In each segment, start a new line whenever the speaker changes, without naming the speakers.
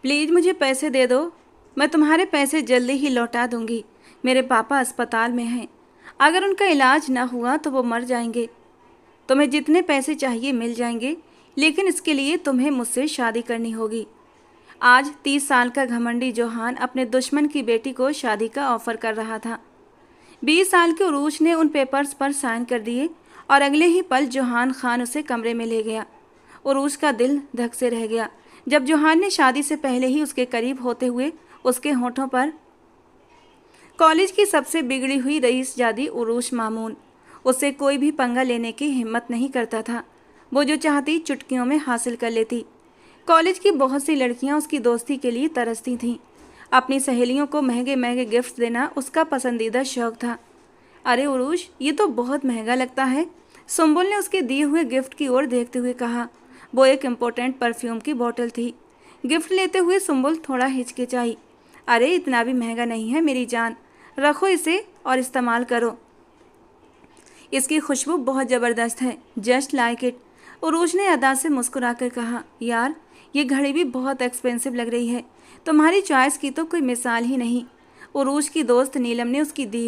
Please मुझे पैसे दे दो। मैं तुम्हारे पैसे जल्दी ही लौटा दूंगी। मेरे पापा अस्पताल में हैं। अगर उनका इलाज ना हुआ तो वो मर जाएंगे। तुम्हें जितने पैसे चाहिए मिल जाएंगे, लेकिन इसके लिए तुम्हें मुझसे शादी करनी होगी। आज 30 साल का घमंडी जोहान अपने दुश्मन की बेटी को शादी का ऑफर कर रहा था। 20 साल के उरूज ने उन पेपर्स पर साइन कर दिए और अगले ही पल जोहान खान उसे कमरे में ले गया। उरूज का दिल धक से रह गया जब जोहान ने शादी से पहले ही उसके करीब होते हुए उसके होठों पर कॉलेज की सबसे बिगड़ी हुई रईसजादी उरूज मामून, उससे कोई भी पंगा लेने की हिम्मत नहीं करता था। वो जो चाहती चुटकियों में हासिल कर लेती। कॉलेज की बहुत सी लड़कियां उसकी दोस्ती के लिए तरसती थीं। अपनी सहेलियों को महंगे महंगे गिफ्ट देना उसका पसंदीदा शौक था। अरे उरूज, ये तो बहुत महंगा लगता है। सुम्बुल ने उसके दिए हुए गिफ्ट की ओर देखते हुए कहा। वो एक इम्पोर्टेंट परफ्यूम की बोतल थी। गिफ्ट लेते हुए सुम्बुल थोड़ा हिचकिचाई। अरे इतना भी महंगा नहीं है मेरी जान, रखो इसे और इस्तेमाल करो। इसकी खुशबू बहुत ज़बरदस्त है, जस्ट लाइक इट। उरूज ने अदा से मुस्कुराकर कहा। यार, ये घड़ी भी बहुत एक्सपेंसिव लग रही है। तुम्हारी चॉइस की तो कोई मिसाल ही नहीं। उरूज की दोस्त नीलम ने उसकी दी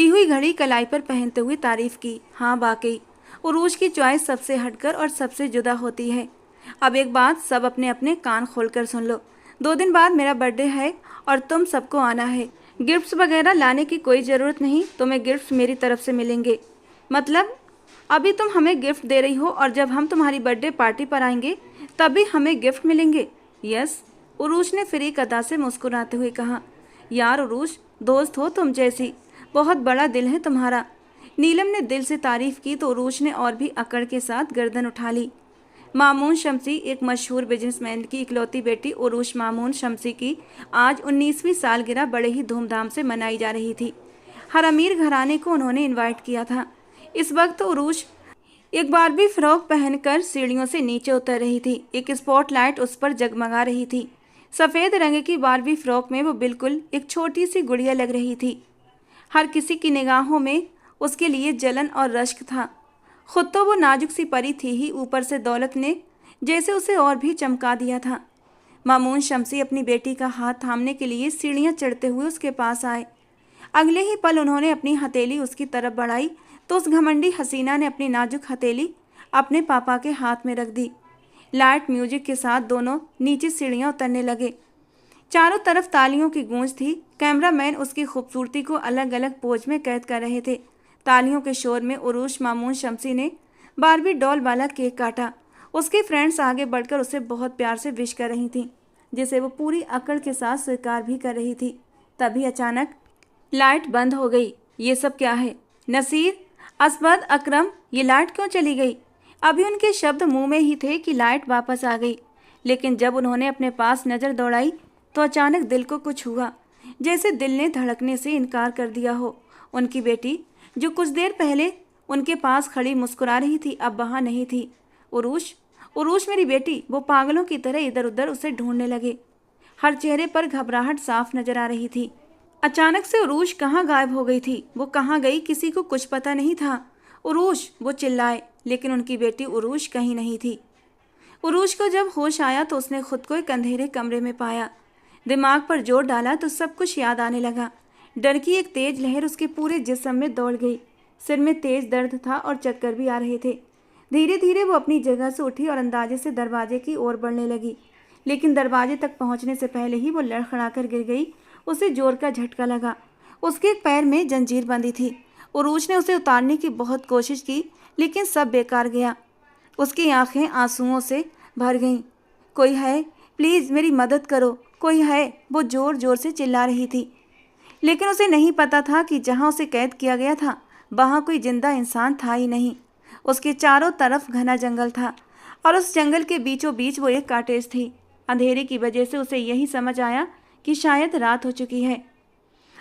हुई घड़ी कलाई पर पहनते हुए तारीफ की। हाँ वाकई, उरूज की चॉइस सबसे हटकर और सबसे जुदा होती है। अब एक बात सब अपने अपने कान खोलकर सुन लो। 2 दिन बाद मेरा बर्थडे है और तुम सबको आना है। गिफ्ट्स वगैरह लाने की कोई ज़रूरत नहीं, तुम्हें गिफ्ट्स मेरी तरफ से मिलेंगे। मतलब अभी तुम हमें गिफ्ट दे रही हो और जब हम तुम्हारी बर्थडे पार्टी पर आएंगे तभी हमें गिफ्ट मिलेंगे? यस, उरूज ने फिर एक अदा से मुस्कुराते हुए कहा। यार उरूज, दोस्त हो तुम जैसी, बहुत बड़ा दिल है तुम्हारा। नीलम ने दिल से तारीफ की तो उरूज ने और भी अकड़ के साथ गर्दन उठा ली। मामून शमसी, एक मशहूर बिजनेसमैन की इकलौती बेटी उरूज मामून शमसी की आज 19वीं सालगिरह बड़े ही धूमधाम से मनाई जा रही थी। हर अमीर घराने को उन्होंने इनवाइट किया था। इस वक्त उरूज एक बारबी फ्रॉक पहनकर सीढ़ियों से नीचे उतर रही थी। एक स्पॉटलाइट उस पर जगमगा रही थी। सफ़ेद रंग की बारबी फ्रॉक में वो बिल्कुल एक छोटी सी गुड़िया लग रही थी। हर किसी की निगाहों में उसके लिए जलन और रश्क था। खुद तो वो नाजुक सी परी थी ही, ऊपर से दौलत ने जैसे उसे और भी चमका दिया था। मामून शमसी अपनी बेटी का हाथ थामने के लिए सीढ़ियां चढ़ते हुए उसके पास आए। अगले ही पल उन्होंने अपनी हथेली उसकी तरफ बढ़ाई तो उस घमंडी हसीना ने अपनी नाजुक हथेली अपने पापा के हाथ में रख दी। लाइट म्यूजिक के साथ दोनों नीचे सीढ़ियां उतरने लगे। चारों तरफ तालियों की गूंज थी। कैमरामैन उसकी खूबसूरती को अलग अलग पोज में कैद कर रहे थे। तालियों के शोर में उरूज मामून शमसी ने बारबी डॉल वाला केक काटा। उसकी फ्रेंड्स आगे बढ़कर उसे बहुत प्यार से विश कर रही थीं, जिसे वो पूरी अकड़ के साथ स्वीकार भी कर रही थी। तभी अचानक लाइट बंद हो गई। ये सब क्या है? नसीर, असबद, अकरम, ये लाइट क्यों चली गई? अभी उनके शब्द मुंह में ही थे कि लाइट वापस आ गई, लेकिन जब उन्होंने अपने पास नज़र दौड़ाई तो अचानक दिल को कुछ हुआ, जैसे दिल ने धड़कने से इनकार कर दिया हो। उनकी बेटी जो कुछ देर पहले उनके पास खड़ी मुस्कुरा रही थी, अब वहाँ नहीं थी। उरूज, उरूज मेरी बेटी! वो पागलों की तरह इधर उधर उसे ढूंढने लगे। हर चेहरे पर घबराहट साफ नजर आ रही थी। अचानक से उरूज कहाँ गायब हो गई थी? वो कहाँ गई? किसी को कुछ पता नहीं था। उरूज, वो चिल्लाए, लेकिन उनकी बेटी उरूज कहीं नहीं थी। उरूज को जब होश आया तो उसने खुद को एक अंधेरे कमरे में पाया। दिमाग पर जोर डाला तो सब कुछ याद आने लगा। डर की एक तेज लहर उसके पूरे जिस्म में दौड़ गई। सिर में तेज दर्द था और चक्कर भी आ रहे थे। धीरे धीरे वो अपनी जगह से उठी और अंदाजे से दरवाजे की ओर बढ़ने लगी, लेकिन दरवाजे तक पहुंचने से पहले ही वो लड़खड़ाकर गिर गई। उसे जोर का झटका लगा। उसके एक पैर में जंजीर बंधी थी। उरूज ने उसे उतारने की बहुत कोशिश की, लेकिन सब बेकार गया। उसकी आंखें आंसुओं से भर गईं। कोई है? प्लीज़ मेरी मदद करो, कोई है? वो ज़ोर ज़ोर से चिल्ला रही थी, लेकिन उसे नहीं पता था कि जहाँ उसे कैद किया गया था वहाँ कोई जिंदा इंसान था ही नहीं। उसके चारों तरफ घना जंगल था और उस जंगल के बीचों बीच वो एक कॉटेज थी। अंधेरे की वजह से उसे यही समझ आया कि शायद रात हो चुकी है।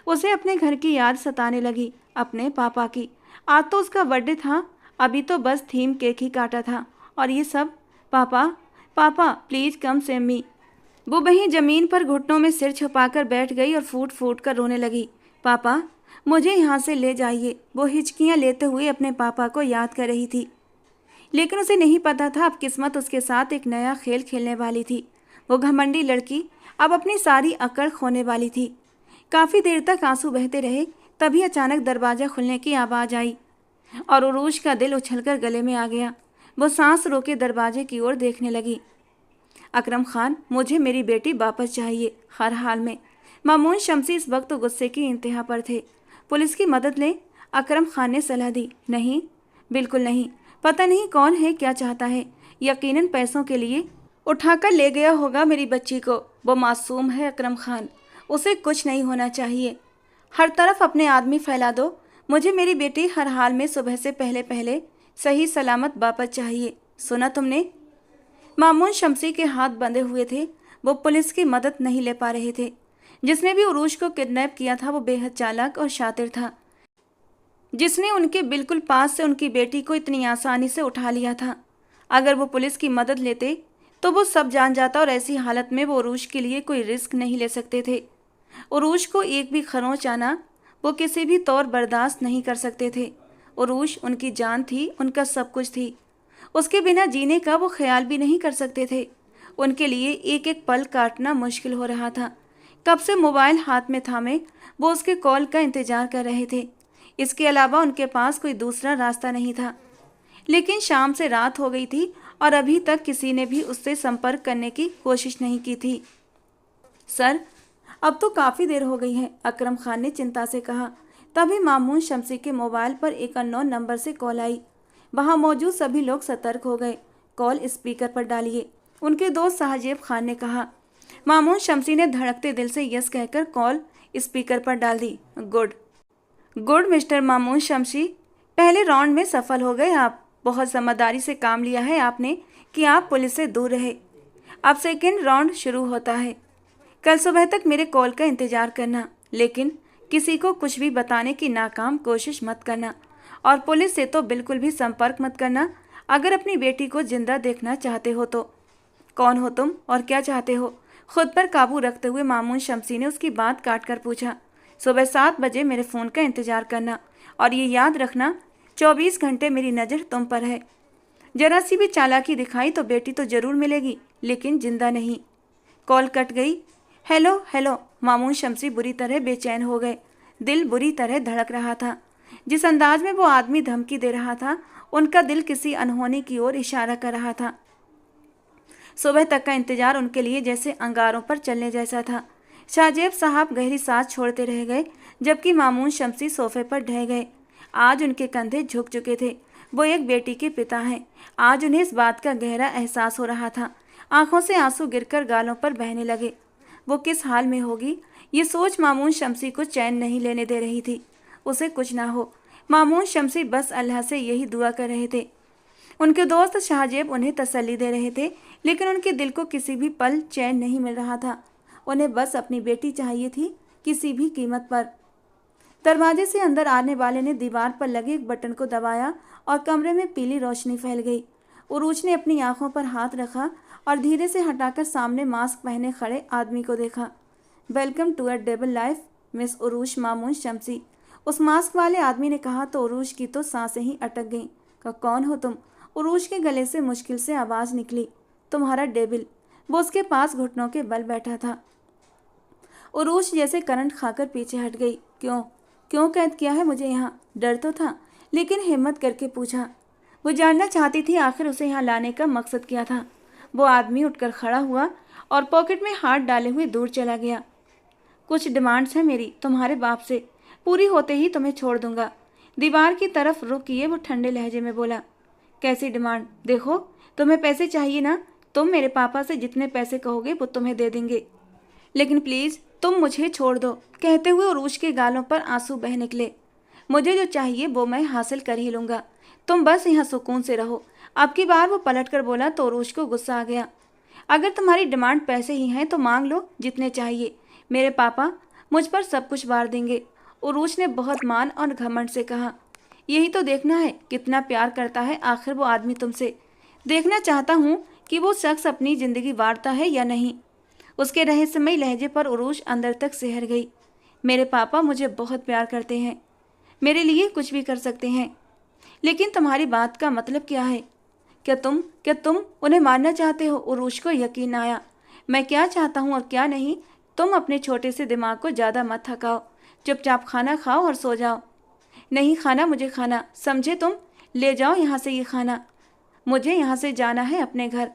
उसे अपने घर की याद सताने लगी, अपने पापा की। आज तो उसका बर्थडे था, अभी तो बस थीम केक ही काटा था, और ये सब। पापा, पापा प्लीज़ कम से मी। वो वहीं ज़मीन पर घुटनों में सिर छुपाकर बैठ गई और फूट फूट कर रोने लगी। पापा, मुझे यहाँ से ले जाइए। वो हिचकियाँ लेते हुए अपने पापा को याद कर रही थी, लेकिन उसे नहीं पता था अब किस्मत उसके साथ एक नया खेल खेलने वाली थी। वो घमंडी लड़की अब अपनी सारी अकड़ खोने वाली थी। काफ़ी देर तक आंसू बहते रहे, तभी अचानक दरवाज़ा खुलने की आवाज़ आई और उरूज का दिल उछलकर गले में आ गया। वो सांस रोके दरवाजे की ओर देखने लगी। अकरम खान, मुझे मेरी बेटी वापस चाहिए, हर हाल में। मामून शमसी इस वक्त तो गुस्से की इंतहा पर थे। पुलिस की मदद लें, अकरम खान ने सलाह दी। नहीं, बिल्कुल नहीं। पता नहीं कौन है, क्या चाहता है। यकीनन पैसों के लिए उठाकर ले गया होगा मेरी बच्ची को। वो मासूम है अकरम खान, उसे कुछ नहीं होना चाहिए। हर तरफ अपने आदमी फैला दो। मुझे मेरी बेटी हर हाल में सुबह से पहले पहले सही सलामत वापस चाहिए। सुना तुमने? मामून शमसी के हाथ बंधे हुए थे। वो पुलिस की मदद नहीं ले पा रहे थे। जिसने भी उरूज को किडनैप किया था वो बेहद चालाक और शातिर था, जिसने उनके बिल्कुल पास से उनकी बेटी को इतनी आसानी से उठा लिया था। अगर वो पुलिस की मदद लेते तो वो सब जान जाता और ऐसी हालत में वो उरूज के लिए कोई रिस्क नहीं ले सकते थे। उरूज को एक भी खरोंच आना वो किसी भी तौर बर्दाश्त नहीं कर सकते थे। उरूज उनकी जान थी, उनका सब कुछ थी। उसके बिना जीने का वो ख्याल भी नहीं कर सकते थे। उनके लिए एक एक पल काटना मुश्किल हो रहा था। कब से मोबाइल हाथ में थामे वो उसके कॉल का इंतजार कर रहे थे। इसके अलावा उनके पास कोई दूसरा रास्ता नहीं था। लेकिन शाम से रात हो गई थी और अभी तक किसी ने भी उससे संपर्क करने की कोशिश नहीं की थी। सर, अब तो काफ़ी देर हो गई है, अकरम खान ने चिंता से कहा। तभी मामून शमसी के मोबाइल पर एक अननोन नंबर से कॉल आई। वहां मौजूद सभी लोग सतर्क हो गए। कॉल स्पीकर पर डालिए, उनके दोस्त साहजेब खान ने कहा। मामून शमसी ने धड़कते दिल से यस कहकर कॉल स्पीकर पर डाल दी। गुड गुड मिस्टर मामून शमसी, पहले राउंड में सफल हो गए आप। बहुत समझदारी से काम लिया है आपने कि आप पुलिस से दूर रहे। अब सेकेंड राउंड शुरू होता है। कल सुबह तक मेरे कॉल का इंतजार करना, लेकिन किसी को कुछ भी बताने की नाकाम कोशिश मत करना और पुलिस से तो बिल्कुल भी संपर्क मत करना अगर अपनी बेटी को जिंदा देखना चाहते हो तो। कौन हो तुम और क्या चाहते हो? खुद पर काबू रखते हुए मामून शमसी ने उसकी बात काट कर पूछा। सुबह 7 बजे मेरे फ़ोन का इंतजार करना और ये याद रखना 24 घंटे मेरी नज़र तुम पर है। जरा सी भी चालाकी दिखाई तो बेटी तो ज़रूर मिलेगी, लेकिन जिंदा नहीं। कॉल कट गई। हेलो हेलो, मामून शमसी बुरी तरह बेचैन हो गए। दिल बुरी तरह धड़क रहा था। जिस अंदाज में वो आदमी धमकी दे रहा था, उनका दिल किसी अनहोनी की ओर इशारा कर रहा था। सुबह तक का इंतजार उनके लिए जैसे अंगारों पर चलने जैसा था। शाहजेब साहब गहरी सांस छोड़ते रह गए, जबकि मामून शमसी सोफे पर ढह गए। आज उनके कंधे झुक चुके थे। वो एक बेटी के पिता हैं। आज उन्हें इस बात का गहरा एहसास हो रहा था। आंखों से आंसू गिरकर गालों पर बहने लगे। वो किस हाल में होगी, ये सोच मामून शमसी को चैन नहीं लेने दे रही थी। उसे कुछ ना हो, मामून शमसी बस अल्लाह से यही दुआ कर रहे थे। उनके दोस्त शाहजेब उन्हें तसल्ली दे रहे थे, लेकिन उनके दिल को किसी भी पल चैन नहीं मिल रहा था। उन्हें बस अपनी बेटी चाहिए थी, किसी भी कीमत पर। दरवाजे से अंदर आने वाले ने दीवार पर लगे एक बटन को दबाया और कमरे में पीली रोशनी फैल गई। उरूज ने अपनी आंखों पर हाथ रखा और धीरे से हटाकर सामने मास्क पहने खड़े आदमी को देखा। Welcome to a double life miss Urooj Mamoon शमसी, उस मास्क वाले आदमी ने कहा तो उरूज की तो सांसें ही अटक गईं। कौन हो तुम? उरूज के गले से मुश्किल से आवाज़ निकली। तुम्हारा डेविल। वो उसके पास घुटनों के बल बैठा था। उरूज जैसे करंट खाकर पीछे हट गई। क्यों क्यों कैद किया है मुझे यहाँ? डर तो था, लेकिन हिम्मत करके पूछा। वो जानना चाहती थी आखिर उसे यहाँ लाने का मकसद क्या था। वो आदमी उठकर खड़ा हुआ और पॉकेट में हाथ डाले हुए दूर चला गया। कुछ डिमांड्स हैं मेरी तुम्हारे बाप से, पूरी होते ही तुम्हें छोड़ दूंगा। दीवार की तरफ रुख किए वो ठंडे लहजे में बोला। कैसी डिमांड? देखो, तुम्हें पैसे चाहिए ना, तुम मेरे पापा से जितने पैसे कहोगे वो तुम्हें दे देंगे, लेकिन प्लीज़ तुम मुझे छोड़ दो। कहते हुए उरूज के गालों पर आंसू बह निकले। मुझे जो चाहिए वो मैं हासिल कर ही लूँगा, तुम बस यहाँ सुकून से रहो। अब की बार वो पलट कर बोला तो उरूज को गुस्सा आ गया। अगर तुम्हारी डिमांड पैसे ही हैं तो मांग लो जितने चाहिए, मेरे पापा मुझ पर सब कुछ वार देंगे। उरूज ने बहुत मान और घमंड से कहा। यही तो देखना है कितना प्यार करता है आखिर वो आदमी तुमसे। देखना चाहता हूँ कि वो शख्स अपनी ज़िंदगी वारता है या नहीं। उसके रहस्यमयी लहजे पर उरूज अंदर तक सिहर गई। मेरे पापा मुझे बहुत प्यार करते हैं, मेरे लिए कुछ भी कर सकते हैं, लेकिन तुम्हारी बात का मतलब क्या है? क्या तुम उन्हें मारना चाहते हो? उरूज को यकीन आया। मैं क्या चाहता हूँ और क्या नहीं, तुम अपने छोटे से दिमाग को ज़्यादा मत थकाओ। चुपचाप खाना खाओ और सो जाओ। नहीं खाना मुझे खाना, समझे तुम? ले जाओ यहाँ से ये खाना। मुझे यहाँ से जाना है अपने घर।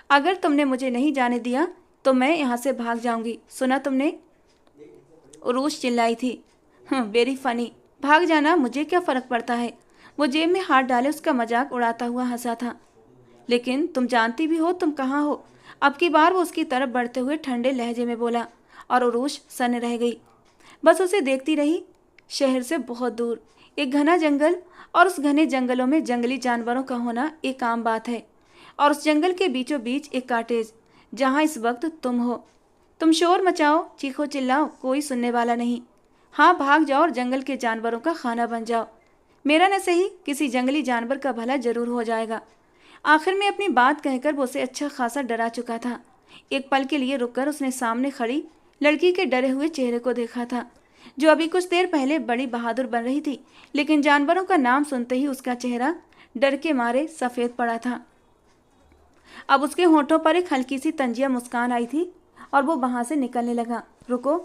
अगर तुमने मुझे नहीं जाने दिया तो मैं यहाँ से भाग जाऊंगी, सुना तुमने? उरूस चिल्लाई थी। Very funny. भाग जाना, मुझे क्या फ़र्क पड़ता है। वो जेब में हाथ डाले उसका मजाक उड़ाता हुआ हंसा था। लेकिन तुम जानती भी हो तुम कहाँ हो। अब की बार वो उसकी तरफ बढ़ते हुए ठंडे लहजे में बोला और उरूस सन्न रह गई। बस उसे देखती रही। शहर से बहुत दूर एक घना जंगल, और उस घने जंगलों में जंगली जानवरों का होना एक आम बात है। और उस जंगल के बीचों बीच एक कॉटेज, जहाँ इस वक्त तुम हो। तुम शोर मचाओ, चीखो चिल्लाओ, कोई सुनने वाला नहीं। हाँ, भाग जाओ और जंगल के जानवरों का खाना बन जाओ। मेरा न सही, किसी जंगली जानवर का भला जरूर हो जाएगा। आखिर में अपनी बात कहकर वो उसे अच्छा खासा डरा चुका था। एक पल के लिए रुककर उसने सामने खड़ी लड़की के डरे हुए चेहरे को देखा था, जो अभी कुछ देर पहले बड़ी बहादुर बन रही थी, लेकिन जानवरों का नाम सुनते ही उसका चेहरा डर के मारे सफ़ेद पड़ा था। अब उसके होठों पर एक हल्की सी तंजिया मुस्कान आई थी और वो वहाँ से निकलने लगा। रुको,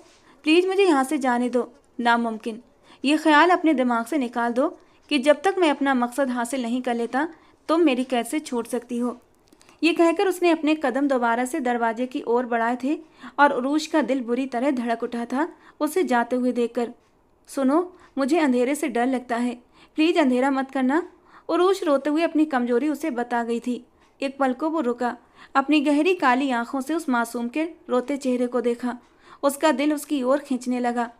प्लीज़ मुझे यहाँ से जाने दो। नामुमकिन। ये ख्याल अपने दिमाग से निकाल दो कि जब तक मैं अपना मकसद हासिल नहीं कर लेता तुम मेरी कैद से छूट सकती हो। ये कहकर उसने अपने कदम दोबारा से दरवाजे की ओर बढ़ाए थे और उरूश का दिल बुरी तरह धड़क उठा था उसे जाते हुए देखकर। सुनो, मुझे अंधेरे से डर लगता है, प्लीज़ अंधेरा मत करना। उरूश रोते हुए अपनी कमजोरी उसे बता गई थी। एक पल को वो रुका, अपनी गहरी काली आंखों से उस मासूम के रोते चेहरे को देखा। उसका दिल उसकी ओर खींचने लगा,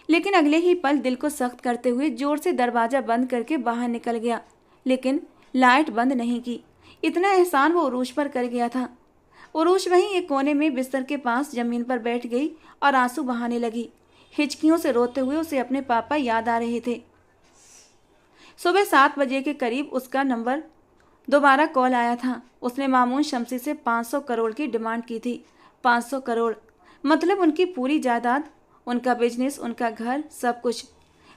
लेकिन अगले ही पल दिल को सख्त करते हुए जोर से दरवाज़ा बंद करके बाहर निकल गया। लेकिन लाइट बंद नहीं की। इतना एहसान वो उरूश पर कर गया था। उरूश वहीं एक कोने में बिस्तर के पास जमीन पर बैठ गई और आंसू बहाने लगी। हिचकियों से रोते हुए उसे अपने पापा याद आ रहे थे। सुबह 7 बजे के करीब उसका नंबर दोबारा कॉल आया था। उसने मामून शमसी से 500 करोड़ की डिमांड की थी। 500 करोड़ मतलब उनकी पूरी जायदाद, उनका बिजनेस, उनका घर, सब कुछ।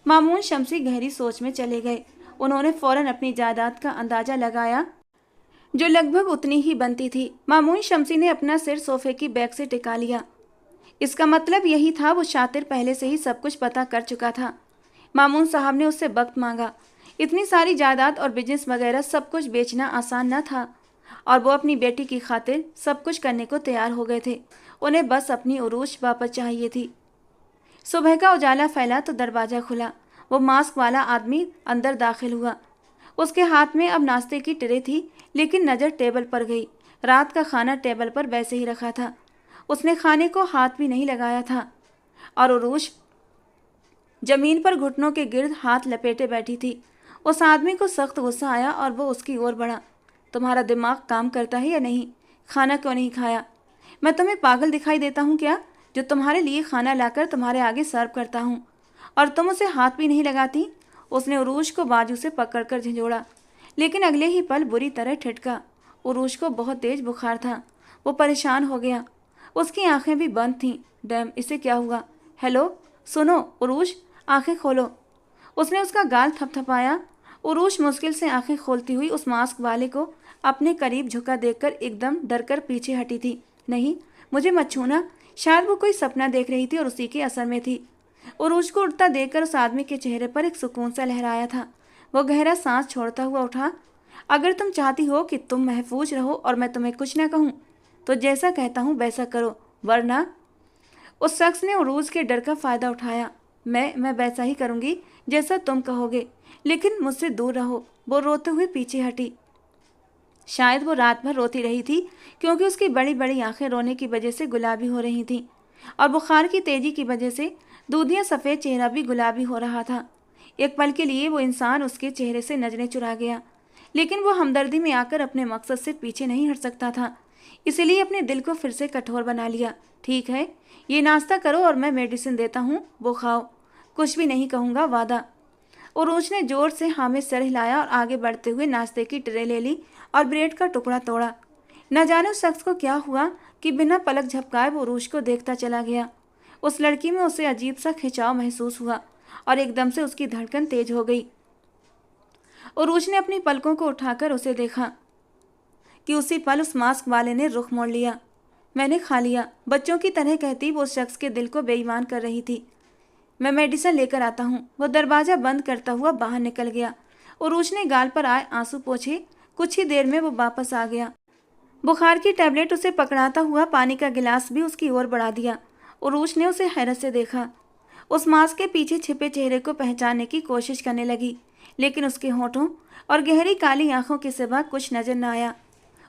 मामून शमसी गहरी सोच में चले गए। उन्होंने फौरन अपनी जायदाद का अंदाजा लगाया, जो लगभग उतनी ही बनती थी। मामून शमसी ने अपना सिर सोफे की बैक से टिका लिया। इसका मतलब यही था, वो शातिर पहले से ही सब कुछ पता कर चुका था। मामून साहब ने उससे वक्त मांगा। इतनी सारी जायदाद और बिजनेस वगैरह सब कुछ बेचना आसान न था, और वो अपनी बेटी की खातिर सब कुछ करने को तैयार हो गए थे। उन्हें बस अपनी उरूश वापस चाहिए थी। सुबह का उजाला फैला तो दरवाज़ा खुला। वो मास्क वाला आदमी अंदर दाखिल हुआ। उसके हाथ में अब नाश्ते की ट्रे थी, लेकिन नज़र टेबल पर गई। रात का खाना टेबल पर वैसे ही रखा था। उसने खाने को हाथ भी नहीं लगाया था, और उरूश जमीन पर घुटनों के गिर्द हाथ लपेटे बैठी थी। उस आदमी को सख्त गुस्सा आया और वो उसकी ओर बढ़ा। तुम्हारा दिमाग काम करता है या नहीं? खाना क्यों नहीं खाया? मैं तुम्हें पागल दिखाई देता हूँ क्या, जो तुम्हारे लिए खाना लाकर तुम्हारे आगे सर्व करता हूँ और तुम उसे हाथ भी नहीं लगाती? उसने उरूश को बाजू से पकड़कर झंझोड़ा, लेकिन अगले ही पल बुरी तरह ठिठका। उरूश को बहुत तेज बुखार था। वो परेशान हो गया। उसकी आंखें भी बंद थीं। डैम, इसे क्या हुआ? हेलो, सुनो उरूश, आंखें खोलो। उसने उसका गाल थपथपाया। उरूश मुश्किल से आंखें खोलती हुई उस मास्क वाले को अपने करीब झुका देखकर एकदम डरकर पीछे हटी थी। नहीं, मुझे मत छूना। शायद वो कोई सपना देख रही थी और उसी के असर में थी। उरूश को उठता देखकर उस आदमी के चेहरे पर एक सुकून सा लहराया था। वो गहरा सांस छोड़ता हुआ उठा। अगर तुम चाहती हो कि तुम महफूज रहो और मैं तुम्हें कुछ न कहूँ, तो जैसा कहता हूँ वैसा करो, वरना। उस शख्स ने उरूज के डर का फ़ायदा उठाया। मैं वैसा ही करूँगी जैसा तुम कहोगे, लेकिन मुझसे दूर रहो। वो रोते हुए पीछे हटी। शायद वो रात भर रोती रही थी, क्योंकि उसकी बड़ी बड़ी आंखें रोने की वजह से गुलाबी हो रही थीं, और बुखार की तेजी की वजह से दूधिया सफ़ेद चेहरा भी गुलाबी हो रहा था। एक पल के लिए वो इंसान उसके चेहरे से नजरें चुरा गया, लेकिन वो हमदर्दी में आकर अपने मकसद से पीछे नहीं हट सकता था। इसलिए अपने दिल को फिर से कठोर बना लिया। ठीक है, ये नाश्ता करो और मैं मेडिसिन देता हूँ, वो खाओ। कुछ भी नहीं कहूँगा, वादा। उरूज ने जोर से हाँ में सर हिलाया और आगे बढ़ते हुए नाश्ते की ट्रे ले ली और ब्रेड का टुकड़ा तोड़ा। न जाने उस शख्स को क्या हुआ कि बिना पलक झपकाए वो उरूज को देखता चला गया। उस लड़की में उसे अजीब सा खिंचाव महसूस हुआ और एकदम से उसकी धड़कन तेज हो गई। उरूज ने अपनी पलकों को उठाकर उसे देखा कि उसी पल उस मास्क वाले ने रुख मोड़ लिया। मैंने खा लिया, बच्चों की तरह कहती वो शख्स के दिल को बेईमान कर रही थी। मैं मेडिसिन लेकर आता हूँ। वो दरवाज़ा बंद करता हुआ बाहर निकल गया। उरूज ने गाल पर आए आंसू पोंछे। कुछ ही देर में वो वापस आ गया। बुखार की टैबलेट उसे पकड़ाता हुआ पानी का गिलास भी उसकी ओर बढ़ा दिया। उरूज ने उसे हैरत से देखा। उस मास्क के पीछे छिपे चेहरे को पहचानने की कोशिश करने लगी, लेकिन उसके होठों और गहरी काली आंखों के सिवा कुछ नजर न आया।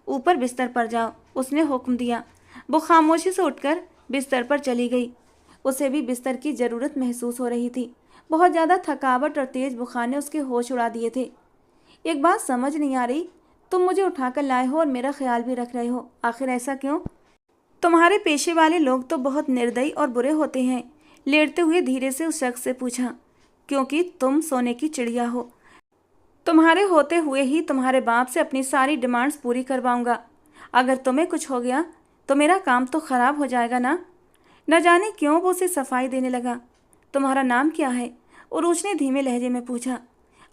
ऊपर बिस्तर पर जाओ, उसने हुक्म दिया। वो खामोशी से उठकर बिस्तर पर चली गई। उसे भी बिस्तर की ज़रूरत महसूस हो रही थी। बहुत ज़्यादा थकावट और तेज बुखार ने उसके होश उड़ा दिए थे। एक बात समझ नहीं आ रही, तुम मुझे उठाकर लाए हो और मेरा ख्याल भी रख रहे हो, आखिर ऐसा क्यों? तुम्हारे पेशे वाले लोग तो बहुत निर्दयी और बुरे होते हैं, लेटते हुए धीरे से उस शख्स से पूछा। क्योंकि तुम सोने की चिड़िया हो। तुम्हारे होते हुए ही तुम्हारे बाप से अपनी सारी डिमांड्स पूरी करवाऊंगा। अगर तुम्हें कुछ हो गया तो मेरा काम तो खराब हो जाएगा ना। न जाने क्यों वो उसे सफाई देने लगा। तुम्हारा नाम क्या है? उरूज ने धीमे लहजे में पूछा।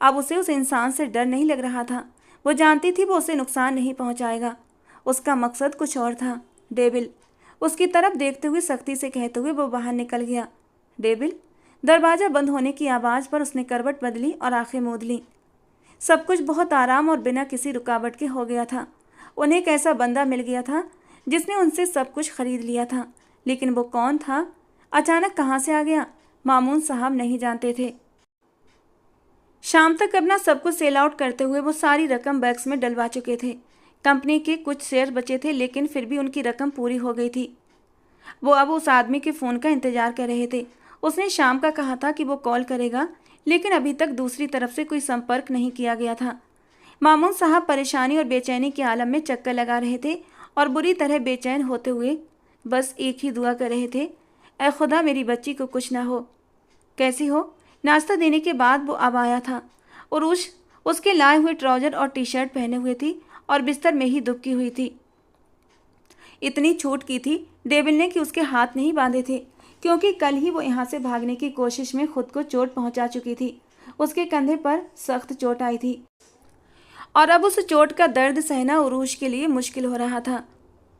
अब उसे उस इंसान से डर नहीं लग रहा था। वो जानती थी वो उसे नुकसान नहीं पहुंचाएगा। उसका मकसद कुछ और था। डेविल, उसकी तरफ देखते हुए सख्ती से कहते हुए वो बाहर निकल गया। डेविल। दरवाज़ा बंद होने की आवाज़ पर उसने करवट बदली और आंखें मूंद लीं। सब कुछ बहुत आराम और बिना किसी रुकावट के हो गया था। उन्हें एक ऐसा बंदा मिल गया था जिसने उनसे सब कुछ खरीद लिया था। लेकिन वो कौन था? अचानक कहाँ से आ गया? मामून साहब नहीं जानते थे। शाम तक अपना सब कुछ सेल आउट करते हुए वो सारी रकम बैग्स में डलवा चुके थे। कंपनी के कुछ शेयर बचे थे, लेकिन फिर भी उनकी रकम पूरी हो गई थी। वो अब उस आदमी के फ़ोन का इंतजार कर रहे थे। उसने शाम का कहा था कि वो कॉल करेगा, लेकिन अभी तक दूसरी तरफ से कोई संपर्क नहीं किया गया था। मामून साहब परेशानी और बेचैनी के आलम में चक्कर लगा रहे थे और बुरी तरह बेचैन होते हुए बस एक ही दुआ कर रहे थे, ऐ खुदा मेरी बच्ची को कुछ ना हो। कैसी हो? नाश्ता देने के बाद वो अब आया था। उरूज उसके लाए हुए ट्राउज़र और टी शर्ट पहने हुए थी और बिस्तर में ही दुबकी हुई थी। इतनी छूट की थी डेविल ने कि उसके हाथ नहीं बांधे थे, क्योंकि कल ही वो यहाँ से भागने की कोशिश में खुद को चोट पहुँचा चुकी थी। उसके कंधे पर सख्त चोट आई थी और अब उस चोट का दर्द सहना उरूज के लिए मुश्किल हो रहा था।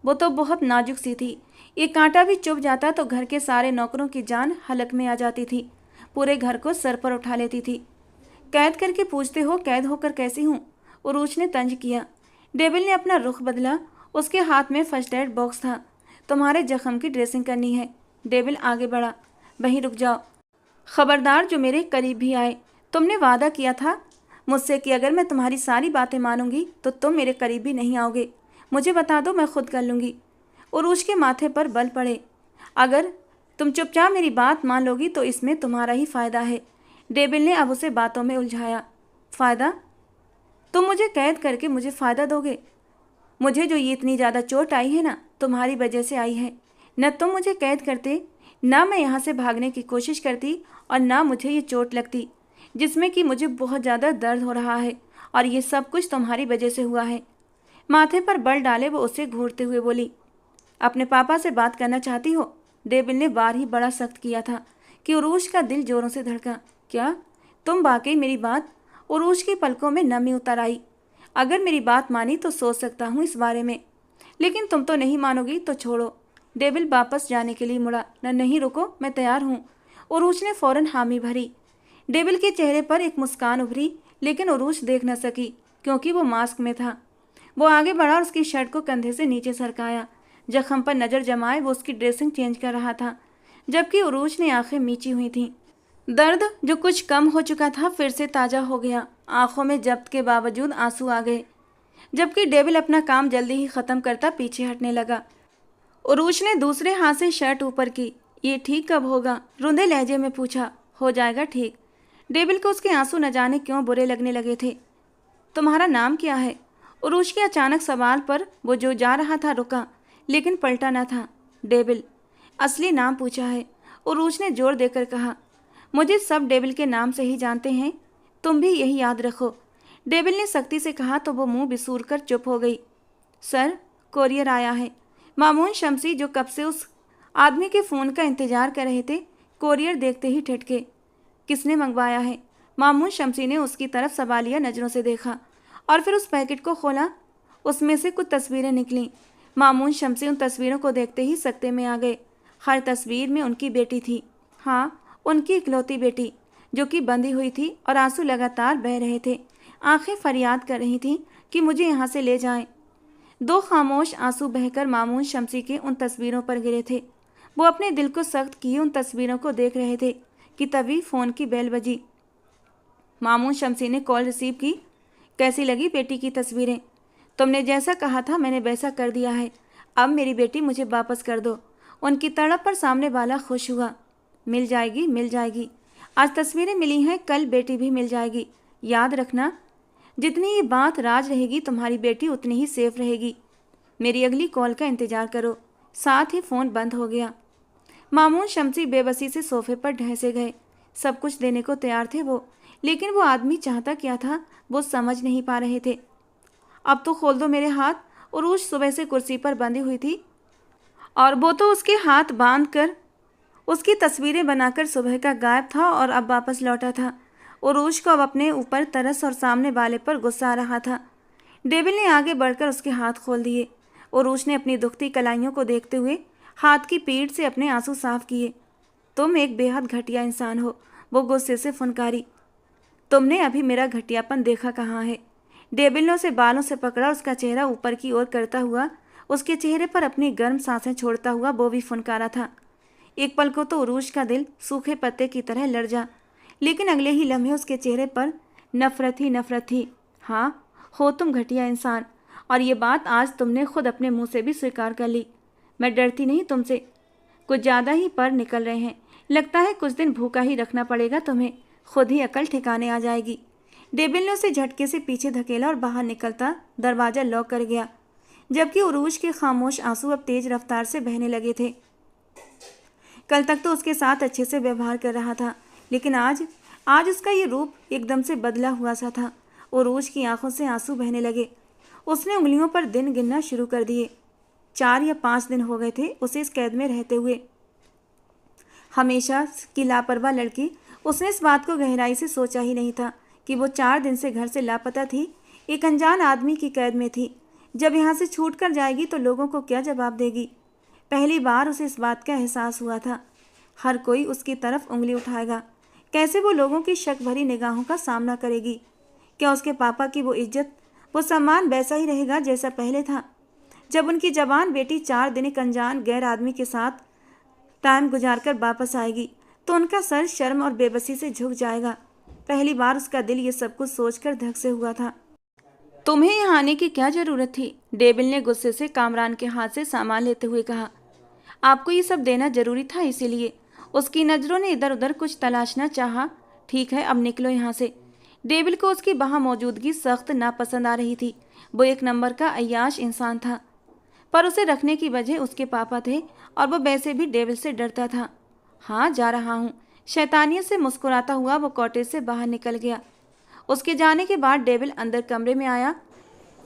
वो तो बहुत नाजुक सी थी। एक कांटा भी चुभ जाता तो घर के सारे नौकरों की जान हलक में आ जाती थी। पूरे घर को सर पर उठा लेती थी। कैद करके पूछते हो कैद होकर कैसी हूँ? उरूज ने तंज किया। डेविल ने अपना रुख बदला। उसके हाथ में फर्स्ट एड बॉक्स था। तुम्हारे जख्म की ड्रेसिंग करनी है। डेविल आगे बढ़ा। वहीं रुक जाओ। खबरदार जो मेरे करीब भी आए। तुमने वादा किया था मुझसे कि अगर मैं तुम्हारी सारी बातें मानूंगी तो तुम मेरे करीब भी नहीं आओगे। मुझे बता दो, मैं खुद कर लूँगी। उरूज के माथे पर बल पड़े। अगर तुम चुपचाप मेरी बात मान लोगी तो इसमें तुम्हारा ही फ़ायदा है। डेविल ने अब उसे बातों में उलझाया। फ़ायदा? तुम मुझे कैद करके मुझे फ़ायदा दोगे? मुझे जो ये इतनी ज़्यादा चोट आई है ना, तुम्हारी वजह से आई है। न तुम मुझे कैद करते, ना मैं यहाँ से भागने की कोशिश करती, और ना मुझे ये चोट लगती जिसमें कि मुझे बहुत ज़्यादा दर्द हो रहा है, और ये सब कुछ तुम्हारी वजह से हुआ है। माथे पर बल डाले वो उसे घूरते हुए बोली। अपने पापा से बात करना चाहती हो? डेविल ने बार ही बड़ा सख्त किया था कि उरूज का दिल जोरों से धड़का। क्या तुम वाकई मेरी बात? उरूज की पलकों में नमी उतर आई। अगर मेरी बात मानी तो सोच सकता हूँ इस बारे में, लेकिन तुम तो नहीं मानोगी तो छोड़ो। डेविल वापस जाने के लिए मुड़ा। नहीं रुको, मैं तैयार हूँ। उरूज ने फौरन हामी भरी। डेविल के चेहरे पर एक मुस्कान उभरी, लेकिन उरूज देख न सकी क्योंकि वो मास्क में था। वो आगे बढ़ा और उसकी शर्ट को कंधे से नीचे सरकाया। जख्म पर नज़र जमाए वो उसकी ड्रेसिंग चेंज कर रहा था, जबकि उरूज ने आंखें मीची हुई थीं। दर्द जो कुछ कम हो चुका था फिर से ताज़ा हो गया। आंखों में जब्त के बावजूद आंसू आ गए, जबकि डेविल अपना काम जल्दी ही ख़त्म करता पीछे हटने लगा। उरूज ने दूसरे हाथ से शर्ट ऊपर की। ये ठीक कब होगा? रुंधे लहजे में पूछा। हो जाएगा ठीक। डेविल को उसके आंसू न जाने क्यों बुरे लगने लगे थे। तुम्हारा नाम क्या है? उरूज के अचानक सवाल पर वो जो जा रहा था रुका, लेकिन पलटा न था। डेविल। असली नाम पूछा है, उरूज ने जोर देकर कहा। मुझे सब डेविल के नाम से ही जानते हैं, तुम भी यही याद रखो। डेविल ने सख्ती से कहा तो वो मुंह बिसूर कर चुप हो गई। सर, कोरियर आया है। मामून शमसी जो कब से उस आदमी के फ़ोन का इंतजार कर रहे थे, कोरियर देखते ही ठिठके। किसने मंगवाया है? मामून शमसी ने उसकी तरफ सवालिया नज़रों से देखा और फिर उस पैकेट को खोला। उसमें से कुछ तस्वीरें निकलीं। मामून शमसी उन तस्वीरों को देखते ही सकते में आ गए। हर तस्वीर में उनकी बेटी थी, हाँ, उनकी इकलौती बेटी, जो कि बंधी हुई थी और आंसू लगातार बह रहे थे। आंखें फरियाद कर रही थीं कि मुझे यहाँ से ले जाएं। दो खामोश आंसू बहकर मामून शमसी के उन तस्वीरों पर गिरे थे। वो अपने दिल को सख्त किए उन तस्वीरों को देख रहे थे कि तभी फ़ोन की बेल बजी। मामून शमसी ने कॉल रिसीव की। कैसी लगी बेटी की तस्वीरें? तुमने जैसा कहा था मैंने वैसा कर दिया है। अब मेरी बेटी मुझे वापस कर दो। उनकी तड़प पर सामने वाला खुश हुआ। मिल जाएगी, मिल जाएगी। आज तस्वीरें मिली हैं, कल बेटी भी मिल जाएगी। याद रखना, जितनी ये बात राज रहेगी तुम्हारी बेटी उतनी ही सेफ रहेगी। मेरी अगली कॉल का इंतज़ार करो। साथ ही फ़ोन बंद हो गया। मामून शमसी बेबसी से सोफे पर ढहसे गए। सब कुछ देने को तैयार थे वो, लेकिन वो आदमी चाहता क्या था वो समझ नहीं पा रहे थे। अब तो खोल दो मेरे हाथ। उरूज सुबह से कुर्सी पर बंधी हुई थी और वो तो उसके हाथ बांध कर उसकी तस्वीरें बनाकर सुबह का गायब था और अब वापस लौटा था। उरूज को अब अपने ऊपर तरस और सामने वाले पर गुस्सा आ रहा था। डेविल ने आगे बढ़कर उसके हाथ खोल दिए। उरूज ने अपनी दुखती कलाइयों को देखते हुए हाथ की पीठ से अपने आंसू साफ किए। तुम एक बेहद घटिया इंसान हो, वो गुस्से से फुनकारी। तुमने अभी मेरा घटियापन देखा कहाँ है? डेविल ने उसे बालों से पकड़ा, उसका चेहरा ऊपर की ओर करता हुआ उसके चेहरे पर अपनी गर्म सांसें छोड़ता हुआ वो भी फुनकारा था। एक पल को तो उरूज का दिल सूखे पत्ते की तरह लड़ जा, लेकिन अगले ही लम्हे उसके चेहरे पर नफरत ही नफरत थी। हाँ, हो तुम घटिया इंसान, और ये बात आज तुमने खुद अपने मुंह से भी स्वीकार कर ली। मैं डरती नहीं तुमसे। कुछ ज़्यादा ही पर निकल रहे हैं। लगता है कुछ दिन भूखा ही रखना पड़ेगा तुम्हें, खुद ही अकल ठिकाने आ जाएगी। डेविल ने उसे झटके से पीछे धकेला और बाहर निकलता दरवाज़ा लॉक कर गया, जबकि उरूज के खामोश आंसू अब तेज रफ्तार से बहने लगे थे। कल तक तो उसके साथ अच्छे से व्यवहार कर रहा था, लेकिन आज उसका ये रूप एकदम से बदला हुआ सा था। उरूज की आंखों से आंसू बहने लगे। उसने उंगलियों पर दिन गिनना शुरू कर दिए। 4 या 5 दिन हो गए थे उसे इस कैद में रहते हुए। हमेशा की लापरवाह लड़की, उसने इस बात को गहराई से सोचा ही नहीं था कि वो 4 दिन से घर से लापता थी, एक अनजान आदमी की कैद में थी। जब यहाँ से छूट कर जाएगी तो लोगों को क्या जवाब देगी? पहली बार उसे इस बात का एहसास हुआ था। हर कोई उसकी तरफ उंगली उठाएगा। कैसे वो लोगों की शक भरी निगाहों का सामना करेगी? क्या उसके पापा की वो इज्जत, वो सम्मान वैसा ही रहेगा जैसा पहले था? जब उनकी जवान बेटी 4 दिन एक अनजान गैर आदमी के साथ टाइम गुजार कर वापस आएगी तो उनका सर शर्म और बेबसी से झुक जाएगा। पहली बार उसका दिल ये सब कुछ सोचकर धक से हुआ था। तुम्हें यहाँ आने की क्या ज़रूरत थी? डेविल ने गुस्से से कामरान के हाथ से सामान लेते हुए कहा। आपको ये सब देना जरूरी था, इसीलिए। उसकी नज़रों ने इधर उधर कुछ तलाशना चाहा। ठीक है, अब निकलो यहाँ से। डेविल को उसकी वहाँ मौजूदगी सख्त नापसंद आ रही थी। वो एक नंबर का अय्याश इंसान था, पर उसे रखने की वजह उसके पापा थे और वो वैसे भी डेविल से डरता था। हाँ, जा रहा हूँ। शैतानियत से मुस्कुराता हुआ वो कॉटेज से बाहर निकल गया। उसके जाने के बाद डेविल अंदर कमरे में आया,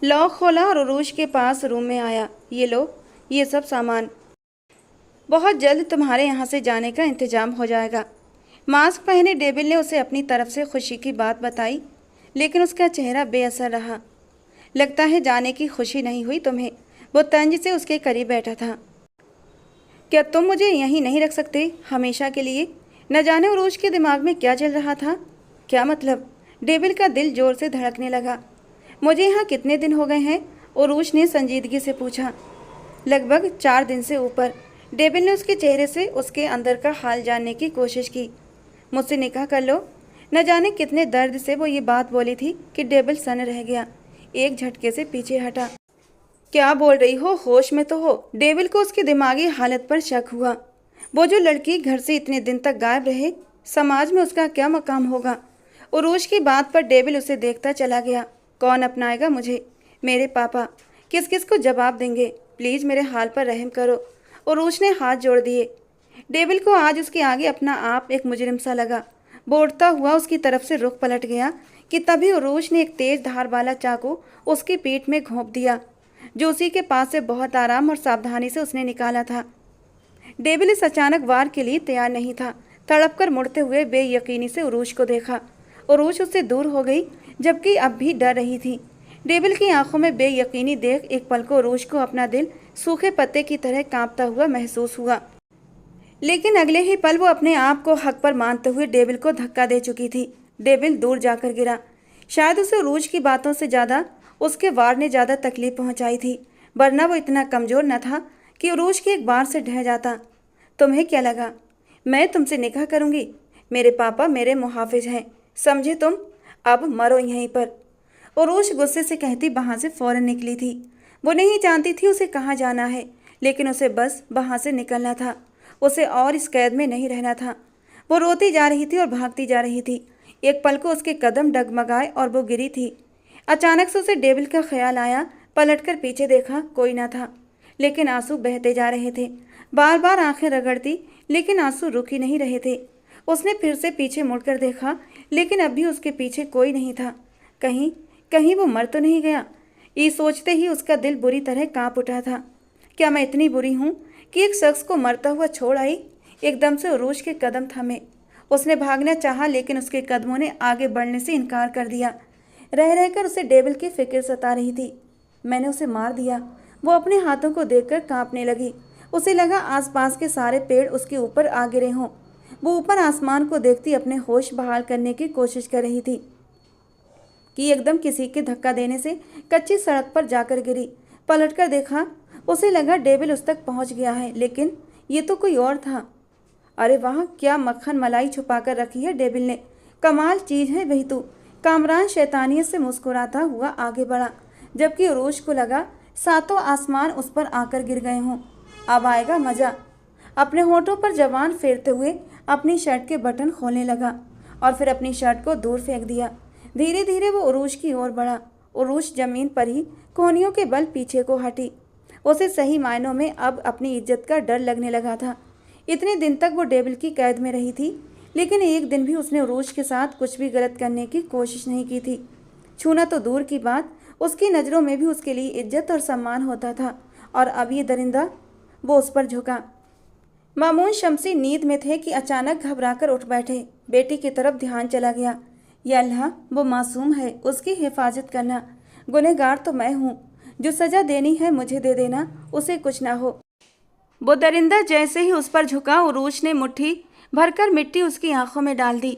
लॉक खोला और उरूज के पास रूम में आया। ये लो, ये सब सामान। बहुत जल्द तुम्हारे यहाँ से जाने का इंतजाम हो जाएगा। मास्क पहने डेविल ने उसे अपनी तरफ से खुशी की बात बताई, लेकिन उसका चेहरा बेअसर रहा। लगता है जाने की खुशी नहीं हुई तुम्हें। वो तंज से उसके करीब बैठा था। क्या तुम मुझे यहीं नहीं रख सकते हमेशा के लिए? न जाने उरूज के दिमाग में क्या चल रहा था। क्या मतलब? डेविल का दिल जोर से धड़कने लगा। मुझे यहाँ कितने दिन हो गए हैं? उरूज ने संजीदगी से पूछा। लगभग 4 दिन से ऊपर। डेविल ने उसके चेहरे से उसके अंदर का हाल जानने की कोशिश की। मुझसे निकाह कर लो। न जाने कितने दर्द से वो ये बात बोली थी कि डेविल सन रह गया। एक झटके से पीछे हटा। क्या बोल रही हो? होश में तो हो। डेविल को उसकी दिमागी हालत पर शक हुआ। वो जो लड़की घर से इतने दिन तक गायब रहे, समाज में उसका क्या मकाम होगा? उरूज की बात पर डेविल उसे देखता चला गया। कौन अपनाएगा मुझे? मेरे पापा। किस किस को जवाब देंगे? प्लीज़ मेरे हाल पर रहम करो। उरूज ने हाथ जोड़ दिए। डेविल को आज उसके आगे अपना आप एक मुजरिम सा लगा। वो उड़ता हुआ उसकी तरफ से रुख पलट गया कि तभी उरूज ने एक तेज धार वाला चाकू उसकी पीठ में घोंप दिया, जो उसी के पास से बहुत आराम और सावधानी से उसने निकाला था। डेविल इस अचानक वार के लिए तैयार नहीं था। तड़प कर मुड़ते हुए बेयकीनी से उरूज को देखा। उरूज उससे दूर हो गई, जबकि अब भी डर रही थी। डेविल की आंखों में बेयकीनी देख एक पल को उरूज को अपना दिल सूखे पत्ते की तरह कांपता हुआ महसूस हुआ। लेकिन अगले ही पल वो अपने आप को हक पर मानते हुए डेविल को धक्का दे चुकी थी। डेविल दूर जाकर गिरा। शायद उसे रूज की बातों से ज़्यादा उसके वार ने ज़्यादा तकलीफ पहुंचाई थी, वरना वो इतना कमज़ोर न था कि रूज की एक बार से ढह जाता। तुम्हें क्या लगा मैं तुमसे निकाह करूंगी? मेरे पापा मेरे मुहाफिज हैं, समझे तुम? अब मरो यहीं पर। उरूज गुस्से से कहती वहाँ से फौरन निकली थी। वो नहीं जानती थी उसे कहाँ जाना है, लेकिन उसे बस वहाँ से निकलना था। उसे और इस कैद में नहीं रहना था। वो रोती जा रही थी और भागती जा रही थी। एक पल को उसके कदम डगमगाए और वो गिरी थी। अचानक से उसे डेविल का ख्याल आया। पलटकर पीछे देखा, कोई ना था, लेकिन आंसू बहते जा रहे थे। बार बार आंखें रगड़ती, लेकिन आंसू रुक ही नहीं रहे थे। उसने फिर से पीछे मुड़कर देखा, लेकिन अब भी उसके पीछे कोई नहीं था। कहीं कहीं वो मर तो नहीं गया? ये सोचते ही उसका दिल बुरी तरह कांप उठा था। क्या मैं इतनी बुरी हूँ कि एक शख्स को मरता हुआ छोड़ आई? एकदम से उरूज के कदम थमे। उसने भागना चाहा, लेकिन उसके कदमों ने आगे बढ़ने से इनकार कर दिया। रह रहकर उसे डेविल की फिक्र सता रही थी। मैंने उसे मार दिया। वो अपने हाथों को देखकर कांपने लगी। उसे लगा आसपास के सारे पेड़ उसके ऊपर आ गिरे हों। वो ऊपर आसमान को देखती अपने होश बहाल करने की कोशिश कर रही थी कि एकदम किसी के धक्का देने से कच्ची सड़क पर जाकर गिरी। पलटकर देखा, उसे लगा डेविल उस तक पहुंच गया है, लेकिन ये तो कोई और था। अरे वाह, क्या मक्खन मलाई छुपाकर रखी है डेविल ने। कमाल चीज है वही तो। कामरान शैतानियत से मुस्कुराता हुआ आगे बढ़ा, जबकि उरूज को लगा सातों आसमान उस पर आकर गिर गए हों। अब आएगा मजा। अपने होठों पर जवान फेरते हुए अपनी शर्ट के बटन खोलने लगा और फिर अपनी शर्ट को दूर फेंक दिया। धीरे धीरे वो उरूज की ओर बढ़ा। उरूज जमीन पर ही कोहनियों के बल पीछे को हटी। उसे सही मायनों में अब अपनी इज्जत का डर लगने लगा था। इतने दिन तक वो डेविल की कैद में रही थी, लेकिन एक दिन भी उसने उरूज के साथ कुछ भी गलत करने की कोशिश नहीं की थी। छूना तो दूर की बात, उसकी नज़रों में भी उसके लिए इज्जत और सम्मान होता था। और अब ये दरिंदा, वो उस पर झुका। मामून शमसी नींद में थे कि अचानक घबराकर उठ बैठे। बेटी की तरफ ध्यान चला गया। या अल्लाह, वो मासूम है, उसकी हिफाजत करना। गुनहगार तो मैं हूँ। जो सज़ा देनी है मुझे दे देना, उसे कुछ ना हो। वो दरिंदा जैसे ही उस पर झुका, उरूज ने मुट्ठी भरकर मिट्टी उसकी आंखों में डाल दी।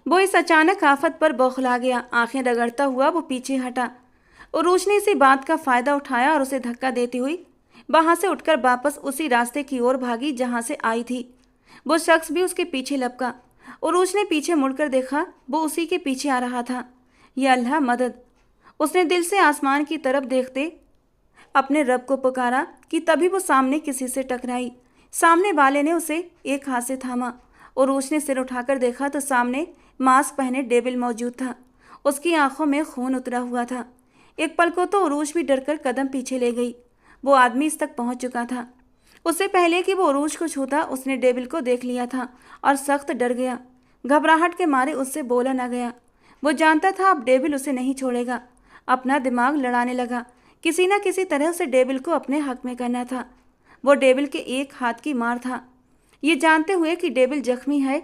वो इस अचानक आफत पर बौखला गया। आंखें रगड़ता हुआ वो पीछे हटा। उरूज ने इसी बात का फायदा उठाया और उसे धक्का देती हुई वहां से उठकर वापस उसी रास्ते की ओर भागी जहां से आई थी। वो शख्स भी उसके पीछे लपका। उरूज ने पीछे मुड़कर देखा, वो उसी के पीछे आ रहा था। या अल्लाह मदद! उसने दिल से आसमान की तरफ देखते अपने रब को पुकारा कि तभी वो सामने किसी से टकराई। सामने वाले ने उसे एक हाथ से थामा। उरूज ने सिर उठाकर देखा तो सामने मास्क पहने डेविल मौजूद था। उसकी आंखों में खून उतरा हुआ था। एक पल को तो उरूज भी डरकर कदम पीछे ले गई। वो आदमी इस तक पहुंच चुका था। उससे पहले कि वो उरूज को छूता, उसने डेविल को देख लिया था और सख्त डर गया। घबराहट के मारे उससे बोला न गया। वो जानता था अब डेविल उसे नहीं छोड़ेगा। अपना दिमाग लड़ाने लगा। किसी न किसी तरह उसे डेविल को अपने हक में करना था। वो डेविल के एक हाथ की मार था। ये जानते हुए कि डेविल जख्मी है,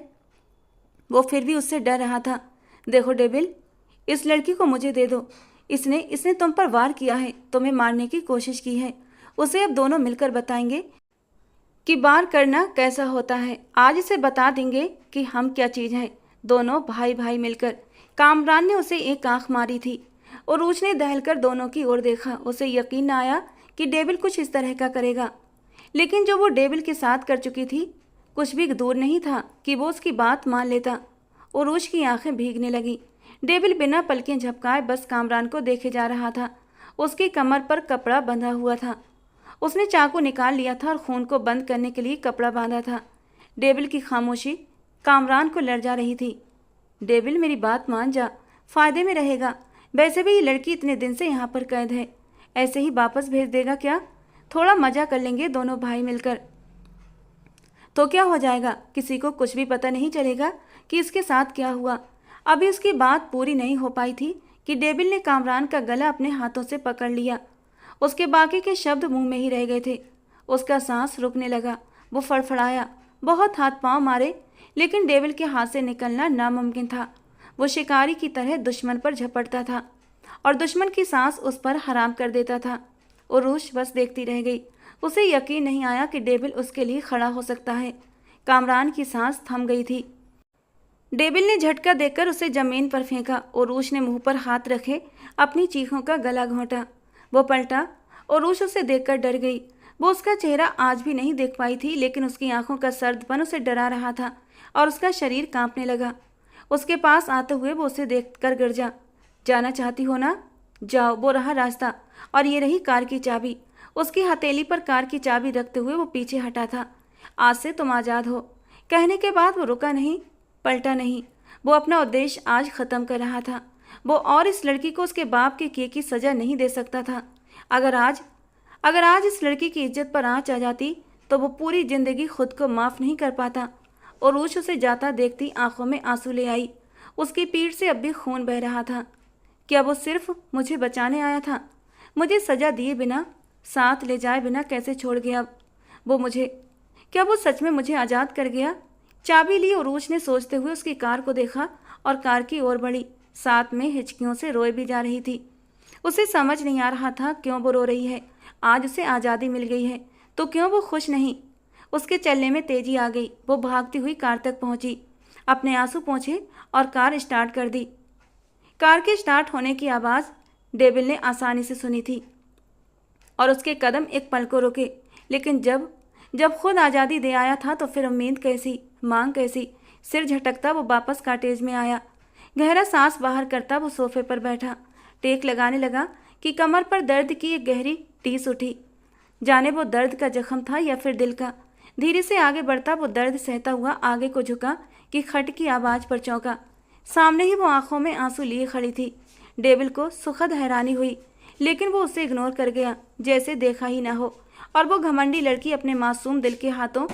वो फिर भी उससे डर रहा था। देखो डेविल, इस लड़की को मुझे दे दो। इसने तुम पर वार किया है, तुम्हें मारने की कोशिश की है। उसे अब दोनों मिलकर बताएंगे कि वार करना कैसा होता है। आज इसे बता देंगे कि हम क्या चीज़ है। दोनों भाई भाई मिलकर। कामरान ने उसे एक आंख मारी थी। उरूज ने दहलकर दोनों की ओर देखा। उसे यकीन न आया कि डेविल कुछ इस तरह का करेगा, लेकिन जो वो डेविल के साथ कर चुकी थी, कुछ भी दूर नहीं था कि वो उसकी बात मान लेता। उरूज की आंखें भीगने लगी। डेविल बिना पलकें झपकाए बस कामरान को देखे जा रहा था। उसकी कमर पर कपड़ा बंधा हुआ था। उसने चाकू निकाल लिया था और खून को बंद करने के लिए कपड़ा बांधा था। डेविल की खामोशी कामरान को लड़ जा रही थी। डेविल, मेरी बात मान जा, फायदे में रहेगा। वैसे भी ये लड़की इतने दिन से यहाँ पर कैद है, ऐसे ही वापस भेज देगा क्या? थोड़ा मजा कर लेंगे दोनों भाई मिलकर, तो क्या हो जाएगा? किसी को कुछ भी पता नहीं चलेगा कि इसके साथ क्या हुआ। अभी उसकी बात पूरी नहीं हो पाई थी कि डेविल ने कामरान का गला अपने हाथों से पकड़ लिया। उसके बाकी के शब्द मुंह में ही रह गए थे। उसका सांस रुकने लगा। वो फड़फड़ाया, बहुत हाथ पांव मारे, लेकिन डेविल के हाथ से निकलना नामुमकिन था। वो शिकारी की तरह दुश्मन पर झपटता था और दुश्मन की सांस उस पर हराम कर देता था। उरूज बस देखती रह गई। उसे यकीन नहीं आया कि डेविल उसके लिए खड़ा हो सकता है। कामरान की सांस थम गई थी। डेविल ने झटका देकर उसे जमीन पर फेंका। उरूश ने मुंह पर हाथ रखे अपनी चीखों का गला घोंटा। वो पलटा। उरूश उसे देखकर डर गई। वो उसका चेहरा आज भी नहीं देख पाई थी, लेकिन उसकी आंखों का सर्दपन उसे डरा रहा था और उसका शरीर कांपने लगा। उसके पास आते हुए वो उसे देखकर गरजा। जाना चाहती हो ना? जाओ, वो रहा रास्ता और ये रही कार की चाबी। उसकी हथेली पर कार की चाबी रखते हुए वो पीछे हटा था। आज से तुम आज़ाद हो। कहने के बाद वो रुका नहीं, पलटा नहीं। वो अपना उद्देश्य आज ख़त्म कर रहा था। वो और इस लड़की को उसके बाप के किए की सज़ा नहीं दे सकता था। अगर आज इस लड़की की इज्जत पर आँच आ जाती तो वो पूरी ज़िंदगी खुद को माफ़ नहीं कर पाता। उरूश उसे जाता देखती आंखों में आंसू ले आई। उसकी पीठ से अब भी खून बह रहा था। क्या वो सिर्फ मुझे बचाने आया था? मुझे सज़ा दिए बिना, साथ ले जाए बिना कैसे छोड़ गया वो मुझे? क्या वो सच में मुझे आज़ाद कर गया? चाबी ली उरूश ने सोचते हुए उसकी कार को देखा और कार की ओर बढ़ी। साथ में हिचकियों से रोए भी जा रही थी। उसे समझ नहीं आ रहा था क्यों वो रो रही है। आज उसे आज़ादी मिल गई है तो क्यों वो खुश नहीं? उसके चलने में तेजी आ गई। वो भागती हुई कार तक पहुंची, अपने आंसू पोंछे और कार स्टार्ट कर दी। कार के स्टार्ट होने की आवाज़ डेविल ने आसानी से सुनी थी और उसके कदम एक पल को रुके। लेकिन जब खुद आज़ादी दे आया था तो फिर उम्मीद कैसी, मांग कैसी? सिर झटकता वो वापस कॉटेज में आया। गहरा सांस बाहर करता वो सोफे पर बैठा, टेक लगाने लगा कि कमर पर दर्द की एक गहरी टीस उठी। जाने वो दर्द का जख्म था या फिर दिल का। धीरे से आगे बढ़ता वो दर्द सहता हुआ आगे को झुका कि खट की आवाज़ पर चौंका। सामने ही वो आंखों में आंसू लिए खड़ी थी। डेविल को सुखद हैरानी हुई, लेकिन वो उसे इग्नोर कर गया, जैसे देखा ही ना हो। और वो घमंडी लड़की अपने मासूम दिल के हाथों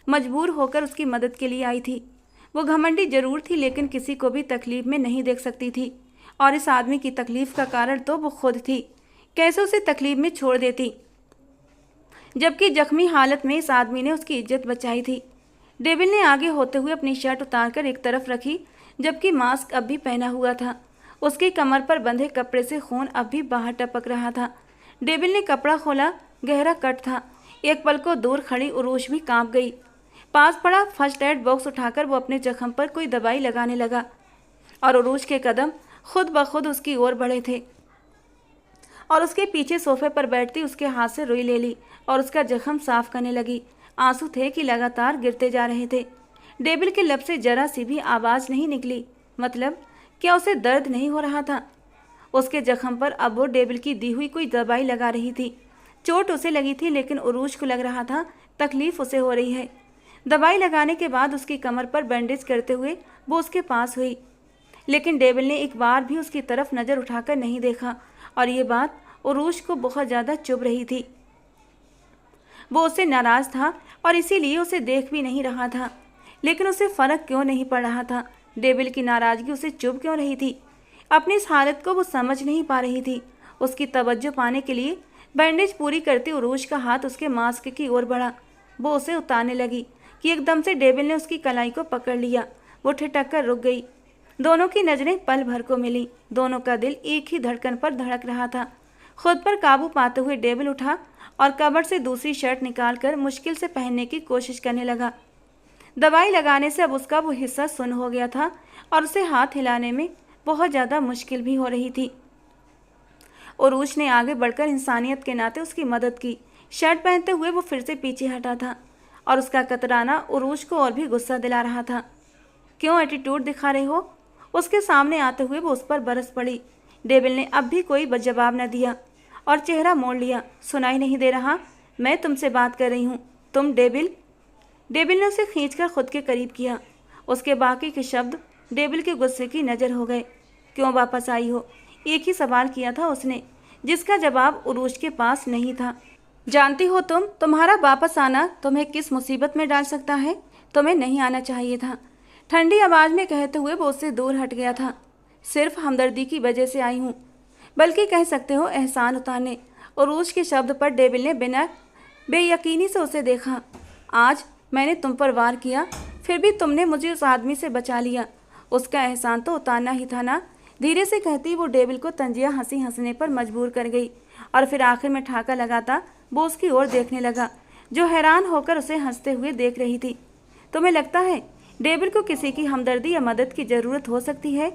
मजबूर होकर उसकी मदद के लिए आई थी। वो घमंडी जरूर थी, लेकिन किसी को भी तकलीफ में नहीं देख सकती थी। और इस आदमी की तकलीफ का कारण तो वो खुद थी। कैसे उसे तकलीफ में छोड़ देती, जबकि जख्मी हालत में इस आदमी ने उसकी इज्जत बचाई थी। डेविल ने आगे होते हुए अपनी शर्ट उतारकर एक तरफ रखी, जबकि मास्क अब भी पहना हुआ था। उसकी कमर पर बंधे कपड़े से खून अब भी बाहर टपक रहा था। डेविल ने कपड़ा खोला, गहरा कट था। एक पल को दूर खड़ी उरूश भी कांप गई। पास पड़ा फर्स्ट एड बॉक्स उठाकर वो अपने जख्म पर कोई दवाई लगाने लगा और उरूश के कदम खुद ब खुद उसकी ओर बढ़े थे और उसके पीछे सोफे पर बैठती उसके हाथ से रुई ले ली और उसका जख्म साफ करने लगी। आंसू थे कि लगातार गिरते जा रहे थे। डेविल के लब से जरा सी भी आवाज़ नहीं निकली। मतलब क्या उसे दर्द नहीं हो रहा था? उसके जख्म पर अब वो डेविल की दी हुई कोई दवाई लगा रही थी। चोट उसे लगी थी, लेकिन उरूश को लग रहा था तकलीफ उसे हो रही है। दवाई लगाने के बाद उसकी कमर पर बैंडेज करते हुए वो उसके पास हुई, लेकिन डेविल ने एक बार भी उसकी तरफ नज़र उठाकर नहीं देखा और ये बात उरूश को बहुत ज़्यादा चुभ रही थी। वो उससे नाराज़ था और इसीलिए उसे देख भी नहीं रहा था, लेकिन उसे फ़र्क क्यों नहीं पड़ रहा था? डेविल की नाराज़गी उसे चुभ क्यों रही थी? अपनी इस हालत को वो समझ नहीं पा रही थी। उसकी तवज्जो पाने के लिए बैंडेज पूरी करती उरूश का हाथ उसके मास्क की ओर बढ़ा। वो उसे उतारने लगी कि एकदम से डेविल ने उसकी कलाई को पकड़ लिया। वो ठिठक कर रुक गई। दोनों की नज़रें पल भर को मिली। दोनों का दिल एक ही धड़कन पर धड़क रहा था। खुद पर काबू पाते हुए डेविल उठा और कबर्ड से दूसरी शर्ट निकालकर मुश्किल से पहनने की कोशिश करने लगा। दवाई लगाने से अब उसका वो हिस्सा सुन्न हो गया था और उसे हाथ हिलाने में बहुत ज़्यादा मुश्किल भी हो रही थी। उरूश ने आगे बढ़कर इंसानियत के नाते उसकी मदद की। शर्ट पहनते हुए वो फिर से पीछे हटा था और उसका कतराना उरूश को और भी गुस्सा दिला रहा था। क्यों एटीट्यूड दिखा रहे हो? उसके सामने आते हुए वो उस पर बरस पड़ी। डेविल ने अब भी कोई जवाब न दिया और चेहरा मोड़ लिया। सुनाई नहीं दे रहा? मैं तुमसे बात कर रही हूँ। तुम डेविल? डेविल ने उसे खींचकर खुद के करीब किया। उसके बाकी के शब्द डेविल के गुस्से की नज़र हो गए। क्यों वापस आई हो? एक ही सवाल किया था उसने, जिसका जवाब उरूश के पास नहीं था। जानती हो तुम्हारा वापस आना तुम्हें किस मुसीबत में डाल सकता है? तुम्हें नहीं आना चाहिए था, ठंडी आवाज़ में कहते हुए वो उससे दूर हट गया था। सिर्फ हमदर्दी की वजह से आई हूँ, बल्कि कह सकते हो एहसान उतारने। उरूश के शब्द पर डेविल ने बिना बेयकीनी से उसे देखा। आज मैंने तुम पर वार किया, फिर भी तुमने मुझे उस आदमी से बचा लिया। उसका एहसान तो उतारना ही था ना? धीरे से कहती वो डेविल को तंजिया हंसी हंसने पर मजबूर कर गई और फिर आखिर में ठाका लगाता वो उसकी ओर देखने लगा, जो हैरान होकर उसे हंसते हुए देख रही थी। तुम्हें लगता है डेविल को किसी की हमदर्दी या मदद की ज़रूरत हो सकती है?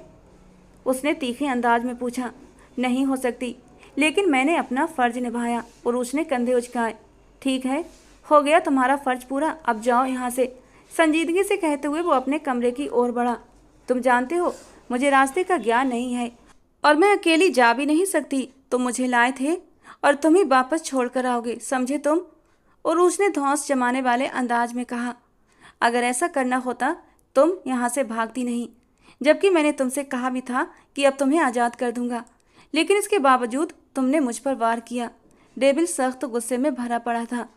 उसने तीखे अंदाज में पूछा। नहीं हो सकती, लेकिन मैंने अपना फ़र्ज निभाया। उरूज ने कंधे उचकाए। ठीक है, हो गया तुम्हारा फ़र्ज पूरा, अब जाओ यहाँ से, संजीदगी से कहते हुए वो अपने कमरे की ओर बढ़ा। तुम जानते हो मुझे रास्ते का ज्ञान नहीं है और मैं अकेली जा भी नहीं सकती। तुम मुझे लाए थे और तुम ही वापस छोड़ कर आओगे, समझे तुम? उरूज ने धौंस जमाने वाले अंदाज में कहा। अगर ऐसा करना होता तुम यहाँ से भागती नहीं, जबकि मैंने तुमसे कहा भी था कि अब तुम्हें आज़ाद कर दूंगा, लेकिन इसके बावजूद तुमने मुझ पर वार किया। डेविल सख्त गुस्से में भरा पड़ा था।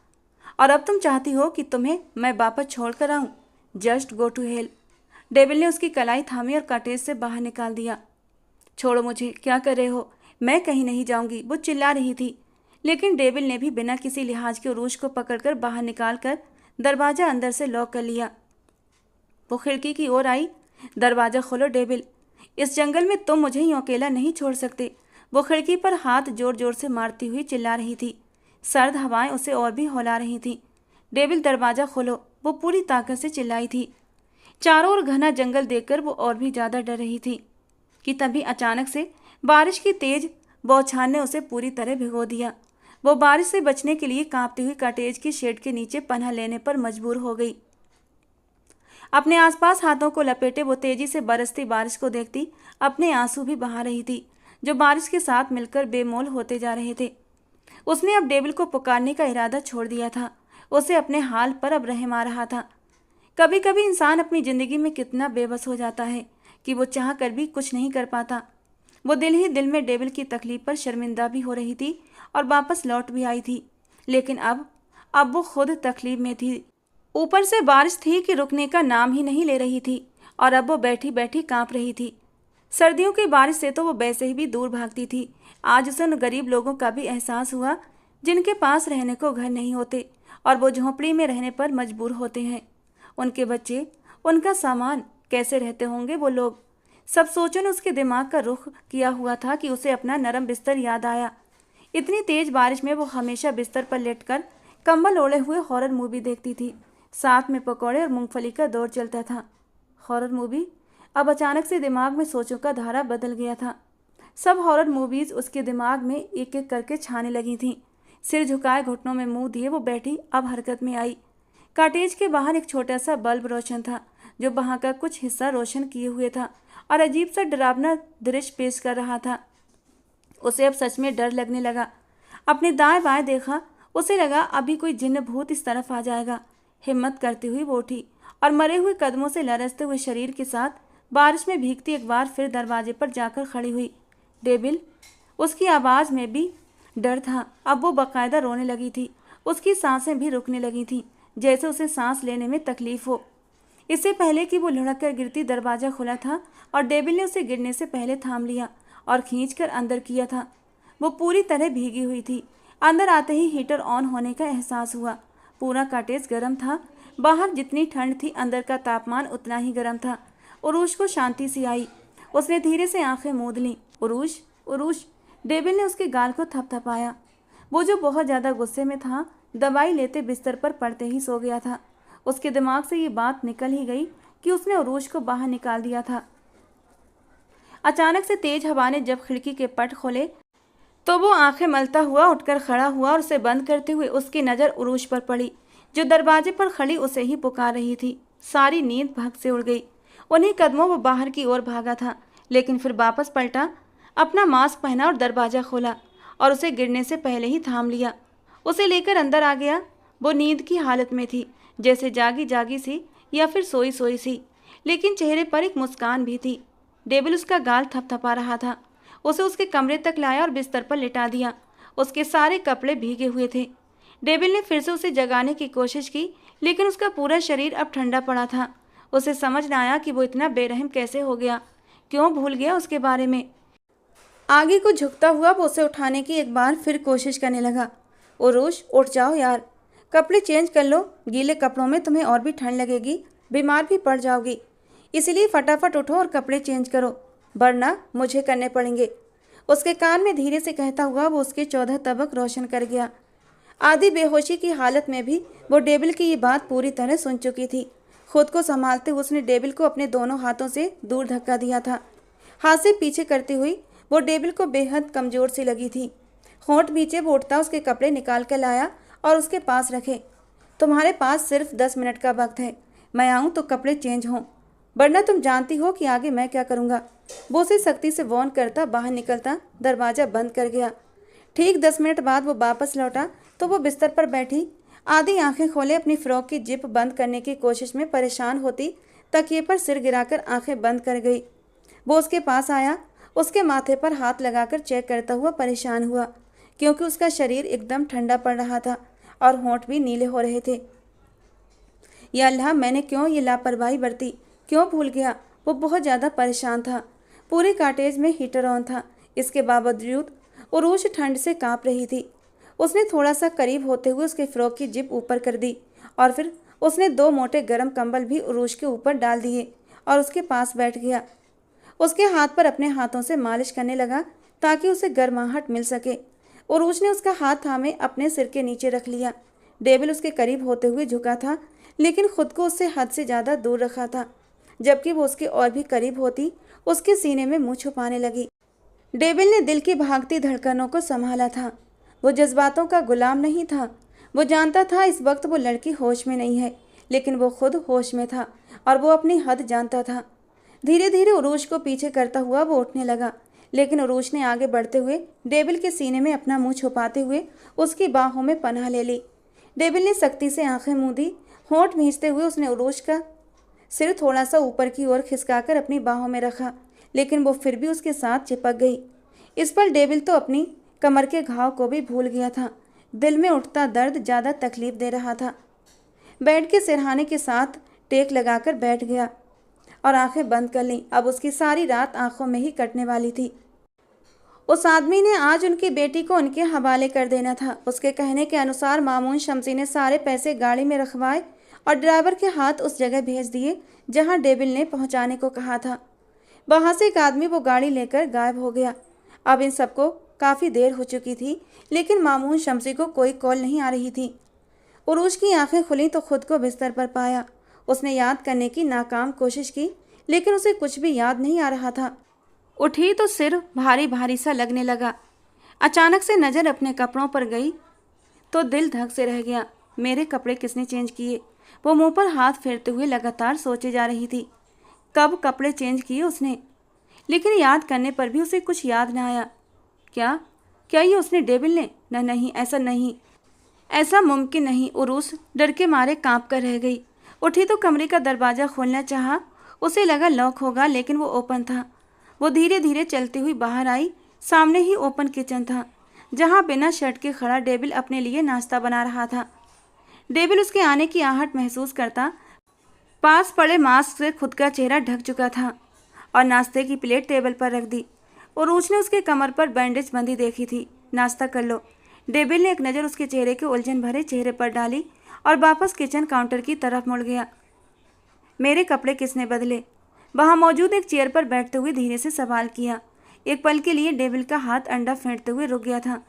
और अब तुम चाहती हो कि तुम्हें मैं वापस छोड़ कर आऊँ? Just go to hell. Devil ने उसकी कलाई थामी और कॉटेज से बाहर निकाल दिया। छोड़ो मुझे, क्या कर रहे हो? मैं कहीं नहीं जाऊंगी, वो चिल्ला रही थी। लेकिन डेविल ने भी बिना किसी लिहाज के उरूज को पकड़कर बाहर निकाल कर दरवाज़ा अंदर से लॉक कर लिया। वो खिड़की की ओर आई। दरवाज़ा खोलो डेविल, इस जंगल में तुम मुझे यूं अकेला नहीं छोड़ सकते। वो खिड़की पर हाथ जोर जोर से मारती हुई चिल्ला रही थी। सर्द हवाएं उसे और भी हौला रही थीं। डेविल दरवाज़ा खोलो, वो पूरी ताकत से चिल्लाई थी। चारों ओर घना जंगल देखकर वो और भी ज़्यादा डर रही थी कि तभी अचानक से बारिश की तेज बौछार ने उसे पूरी तरह भिगो दिया। वो बारिश से बचने के लिए कांपती हुई कॉटेज की शेड के नीचे पनाह लेने पर मजबूर हो गई। अपने आसपास हाथों को लपेटे वो तेजी से बरसती बारिश को देखती अपने आंसू भी बहा रही थी, जो बारिश के साथ मिलकर बेमोल होते जा रहे थे। उसने अब डेविल को पुकारने का इरादा छोड़ दिया था। उसे अपने हाल पर अब रहम आ रहा था। कभी कभी इंसान अपनी ज़िंदगी में कितना बेबस हो जाता है कि वो चाह कर भी कुछ नहीं कर पाता। वो दिल ही दिल में डेविल की तकलीफ पर शर्मिंदा भी हो रही थी और वापस लौट भी आई थी, लेकिन अब वो खुद तकलीफ में थी। ऊपर से बारिश थी कि रुकने का नाम ही नहीं ले रही थी और अब वो बैठी बैठी कांप रही थी। सर्दियों की बारिश से तो वो वैसे ही भी दूर भागती थी। आज उसे उन गरीब लोगों का भी एहसास हुआ जिनके पास रहने को घर नहीं होते और वो झोंपड़ी में रहने पर मजबूर होते हैं। उनके बच्चे, उनका सामान, कैसे रहते होंगे वो लोग। सब सोचों ने उसके दिमाग का रुख किया हुआ था कि उसे अपना नरम बिस्तर याद आया। इतनी तेज बारिश में वो हमेशा बिस्तर पर लेटकर कंबल ओढ़े हुए हॉरर मूवी देखती थी। साथ में पकौड़े और मूंगफली का दौर चलता था। Horror movie? अब अचानक से दिमाग में सोचों का धारा बदल गया था। सब हॉरर मूवीज़ उसके दिमाग में एक एक करके छाने लगी थीं। सिर झुकाए घुटनों में मुंह दिए वो बैठी अब हरकत में आई। कॉटेज के बाहर एक छोटा सा बल्ब रोशन था, जो वहाँ का कुछ हिस्सा रोशन किए हुए था और अजीब सा डरावना दृश्य पेश कर रहा था। उसे अब सच में डर लगने लगा। अपने दाएं बाएं देखा, उसे लगा अभी कोई जिन्न भूत इस तरफ आ जाएगा। हिम्मत करती हुई वो उठी और मरे हुए कदमों से लरसते हुए शरीर के साथ बारिश में भीगती एक बार फिर दरवाजे पर जाकर खड़ी हुई। डेविल! उसकी आवाज़ में भी डर था। अब वो बाकायदा रोने लगी थी। उसकी सांसें भी रुकने लगी थीं, जैसे उसे सांस लेने में तकलीफ हो। इससे पहले कि वो लुढ़क कर गिरती, दरवाज़ा खुला था और डेविल ने उसे गिरने से पहले थाम लिया और खींचकर अंदर किया था। वो पूरी तरह भीगी हुई थी। अंदर आते ही हीटर ऑन होने का एहसास हुआ। पूरा कॉटेज गर्म था। बाहर जितनी ठंड थी, अंदर का तापमान उतना ही गर्म था। उरूज को शांति सी आई। उसने धीरे से आंखें मूंद लीं। उरूज, उरूज! डेविल ने उसके गाल को थपथपाया। वो जो बहुत ज़्यादा गुस्से में था, दवाई लेते बिस्तर पर पड़ते ही सो गया था। उसके दिमाग से ये बात निकल ही गई कि उसने उरूज को बाहर निकाल दिया था। अचानक से तेज हवा ने जब खिड़की के पट खोले तो वो आंखें मलता हुआ उठकर खड़ा हुआ और उसे बंद करते हुए उसकी नज़र उरूज पर पड़ी, जो दरवाजे पर खड़ी उसे ही पुकार रही थी। सारी नींद भग से उड़ गई। उन्हीं कदमों वो बाहर की ओर भागा था, लेकिन फिर वापस पलटा, अपना मास्क पहना और दरवाज़ा खोला और उसे गिरने से पहले ही थाम लिया। उसे लेकर अंदर आ गया। वो नींद की हालत में थी, जैसे जागी जागी सी या फिर सोई सोई सी, लेकिन चेहरे पर एक मुस्कान भी थी। डेविल उसका गाल थपथपा रहा था। उसे उसके कमरे तक लाया और बिस्तर पर लिटा दिया। उसके सारे कपड़े भीगे हुए थे। डेविल ने फिर से उसे जगाने की कोशिश की, लेकिन उसका पूरा शरीर अब ठंडा पड़ा था। उसे समझ न आया कि वो इतना बेरहम कैसे हो गया, क्यों भूल गया उसके बारे में। आगे को झुकता हुआ वो उसे उठाने की एक बार फिर कोशिश करने लगा। उरूज, उठ जाओ यार, कपड़े चेंज कर लो। गीले कपड़ों में तुम्हें और भी ठंड लगेगी, बीमार भी पड़ जाओगी। इसलिए फटाफट उठो और कपड़े चेंज करो, वरना मुझे करने पड़ेंगे। उसके कान में धीरे से कहता हुआ वो उसके 14 तबक रोशन कर गया। आधी बेहोशी की हालत में भी वो डेविल की ये बात पूरी तरह सुन चुकी थी। खुद को संभालते हुए उसने डेविल को अपने दोनों हाथों से दूर धक्का दिया था। हाथ से पीछे करती हुई वो डेविल को बेहद कमजोर सी लगी थी। होंठ नीचे वो उठता उसके कपड़े निकाल कर लाया और उसके पास रखे। तुम्हारे पास सिर्फ 10 मिनट का वक्त है, मैं आऊँ तो कपड़े चेंज हों, वरना तुम जानती हो कि आगे मैं क्या करूँगा। वो उसे सख्ती से वार्न करता बाहर निकलता दरवाज़ा बंद कर गया। ठीक 10 मिनट बाद वो वापस लौटा तो वो बिस्तर पर बैठी आधी आंखें खोले अपनी फ्रॉक की जिप बंद करने की कोशिश में परेशान होती तकिए पर सिर गिराकर आंखें बंद कर गई। वो उसके पास आया, उसके माथे पर हाथ लगाकर चेक करता हुआ परेशान हुआ, क्योंकि उसका शरीर एकदम ठंडा पड़ रहा था और होंठ भी नीले हो रहे थे। या अल्लाह, मैंने क्यों ये लापरवाही बरती, क्यों भूल गया। वो बहुत ज़्यादा परेशान था। पूरे कॉटेज में हीटर ऑन था, इसके बावजूद उरूश ठंड से काँप रही थी। उसने थोड़ा सा करीब होते हुए उसके फ्रॉक की जिप ऊपर कर दी और फिर उसने 2 मोटे गर्म कंबल भी उरूश के ऊपर डाल दिए और उसके पास बैठ गया। उसके हाथ पर अपने हाथों से मालिश करने लगा ताकि उसे गर्माहट मिल सके। उरूश ने उसका हाथ थामे अपने सिर के नीचे रख लिया। डेविल उसके करीब होते हुए झुका था, लेकिन खुद को उससे हद से ज़्यादा दूर रखा था। जबकि वो उसके और भी करीब होती उसके सीने में मुँह छुपाने लगी। डेविल ने दिल की भागती धड़कनों को संभाला था। वो जज्बातों का गुलाम नहीं था। वो जानता था इस वक्त वो लड़की होश में नहीं है, लेकिन वो खुद होश में था और वो अपनी हद जानता था। धीरे धीरे उरूश को पीछे करता हुआ वो उठने लगा, लेकिन उरूश ने आगे बढ़ते हुए डेविल के सीने में अपना मुंह छुपाते हुए उसकी बाहों में पनाह ले ली। डेविल ने सख्ती से आंखें मूंदी। होंठ भींचते हुए उसने उरूश का सिर थोड़ा सा ऊपर की ओर खिसकाकर अपनी बाहों में रखा, लेकिन वो फिर भी उसके साथ चिपक गई। इस पर डेविल तो अपनी कमर के घाव को भी भूल गया था। दिल में उठता दर्द ज़्यादा तकलीफ दे रहा था। बेड के सिरहाने के साथ टेक लगाकर बैठ गया और आंखें बंद कर लीं। अब उसकी सारी रात आंखों में ही कटने वाली थी। उस आदमी ने आज उनकी बेटी को उनके हवाले कर देना था। उसके कहने के अनुसार मामून शमसी ने सारे पैसे गाड़ी में रखवाए और ड्राइवर के हाथ उस जगह भेज दिए जहां डेविल ने पहुंचाने को कहा था। वहां से एक आदमी वो गाड़ी लेकर गायब हो गया। अब इन सबको काफ़ी देर हो चुकी थी, लेकिन मामून शमसी को कोई कॉल नहीं आ रही थी। उरूश की आंखें खुली तो खुद को बिस्तर पर पाया। उसने याद करने की नाकाम कोशिश की, लेकिन उसे कुछ भी याद नहीं आ रहा था। उठी तो सिर भारी भारी सा लगने लगा। अचानक से नज़र अपने कपड़ों पर गई तो दिल धक से रह गया। मेरे कपड़े किसने चेंज किए? वो मुंह पर हाथ फेरते हुए लगातार सोचे जा रही थी। कब कपड़े चेंज किए उसने? लेकिन याद करने पर भी उसे कुछ याद न आया। क्या क्या ये उसने डेविल ने? नहीं, ऐसा नहीं, ऐसा मुमकिन नहीं। उरूस डर के मारे कांप कर रह गई। उठी तो कमरे का दरवाज़ा खोलना चाहा। उसे लगा लॉक होगा, लेकिन वो ओपन था। वो धीरे धीरे चलती हुई बाहर आई। सामने ही ओपन किचन था, जहाँ बिना शर्ट के खड़ा डेविल अपने लिए नाश्ता बना रहा था। डेविल उसके आने की आहट महसूस करता पास पड़े मास्क से खुद का चेहरा ढक चुका था और नाश्ते की प्लेट टेबल पर रख दी। उरूज ने उसके कमर पर बैंडेज बंधी देखी थी। नाश्ता कर लो। डेविल ने एक नज़र उसके चेहरे के उलझन भरे चेहरे पर डाली और वापस किचन काउंटर की तरफ मुड़ गया। मेरे कपड़े किसने बदले? वहाँ मौजूद एक चेयर पर बैठते हुए धीरे से सवाल किया। एक पल के लिए डेविल का हाथ अंडा फेंटते हुए रुक गया था।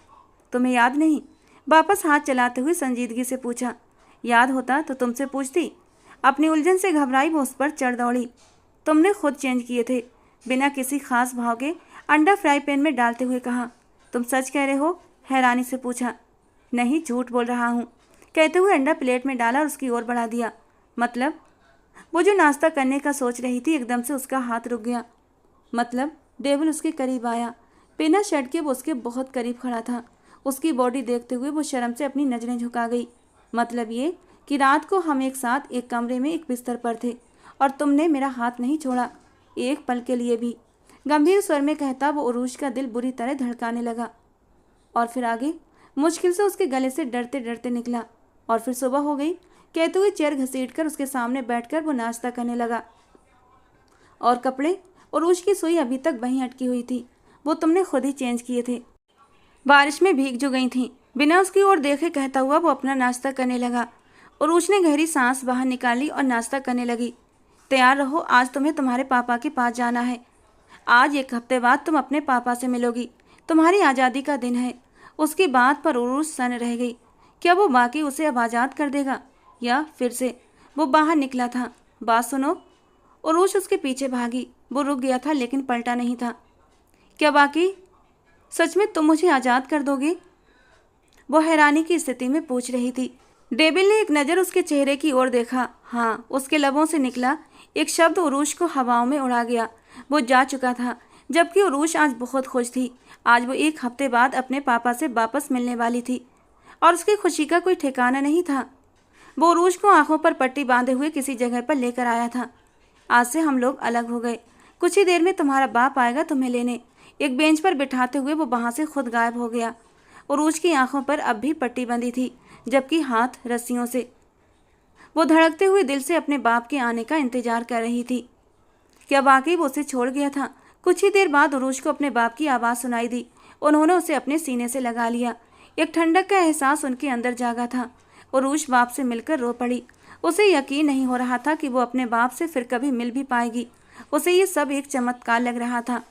तुम्हें याद नहीं? वापस हाथ चलाते हुए संजीदगी से पूछा। याद होता तो तुमसे पूछती। अपनी उलझन से घबराई वो उस पर चढ़ दौड़ी। तुमने खुद चेंज किए थे। बिना किसी खास भाव के अंडा फ्राई पैन में डालते हुए कहा। तुम सच कह रहे हो? हैरानी से पूछा। नहीं, झूठ बोल रहा हूँ, कहते हुए अंडा प्लेट में डाला और उसकी ओर बढ़ा दिया। मतलब? वो जो नाश्ता करने का सोच रही थी, एकदम से उसका हाथ रुक गया। मतलब? डेविल उसके करीब आया। बिना शर्ट के वो उसके बहुत करीब खड़ा था। उसकी बॉडी देखते हुए वो शर्म से अपनी नज़रें झुका गई। मतलब ये कि रात को हम एक साथ एक कमरे में एक बिस्तर पर थे और तुमने मेरा हाथ नहीं छोड़ा, एक पल के लिए भी। गंभीर स्वर में कहता वो उरूज का दिल बुरी तरह धड़काने लगा। और फिर आगे? मुश्किल से उसके गले से डरते डरते निकला। और फिर सुबह हो गई, कहते हुए चेयर घसीटकर उसके सामने बैठकर वो नाश्ता करने लगा। और कपड़े? उरूज की सुई अभी तक वहीं अटकी हुई थी। वो तुमने खुद ही चेंज किए थे। बारिश में भीग जो गई थी। बिना उसकी ओर देखे कहता हुआ वो अपना नाश्ता करने लगा। उरूज ने गहरी सांस बाहर निकाली और नाश्ता करने लगी। तैयार रहो, आज तुम्हें तुम्हारे पापा के पास जाना है। आज 1 हफ्ते बाद तुम अपने पापा से मिलोगी। तुम्हारी आज़ादी का दिन है। उसकी बात पर उरूज सन रह गई। क्या वो बाकी उसे अब आज़ाद कर देगा या फिर से? वो बाहर निकला था। बात सुनो। उरुश उसके पीछे भागी। वो रुक गया था लेकिन पलटा नहीं था। क्या बाकी सच में तुम मुझे आज़ाद कर दोगे? वो हैरानी की स्थिति में पूछ रही थी। डेविल ने एक नज़र उसके चेहरे की ओर देखा। हाँ, उसके लबों से निकला एक शब्द उरुश को हवाओं में उड़ा गया। वो जा चुका था, जबकि उरुश आज बहुत खुश थी। आज वो 1 हफ्ते बाद अपने पापा से वापस मिलने वाली थी और उसकी खुशी का कोई ठिकाना नहीं था। वो उरुश को आंखों पर पट्टी बांधे हुए किसी जगह पर लेकर आया था। आज से हम लोग अलग हो गए। कुछ ही देर में तुम्हारा बाप आएगा तुम्हें लेने। एक बेंच पर बिठाते हुए वो वहाँ से खुद गायब हो गया। उरुश की आंखों पर अब भी पट्टी बंधी थी, जबकि हाथ रस्सियों से। वो धड़कते हुए दिल से अपने बाप के आने का इंतजार कर रही थी। क्या वाकई वो उसे छोड़ गया था? कुछ ही देर बाद उरुश को अपने बाप की आवाज़ सुनाई दी। उन्होंने उसे अपने सीने से लगा लिया। एक ठंडक का एहसास उनके अंदर जागा था। उरुश बाप से मिलकर रो पड़ी। उसे यकीन नहीं हो रहा था कि वो अपने बाप से फिर कभी मिल भी पाएगी। उसे ये सब एक चमत्कार लग रहा था।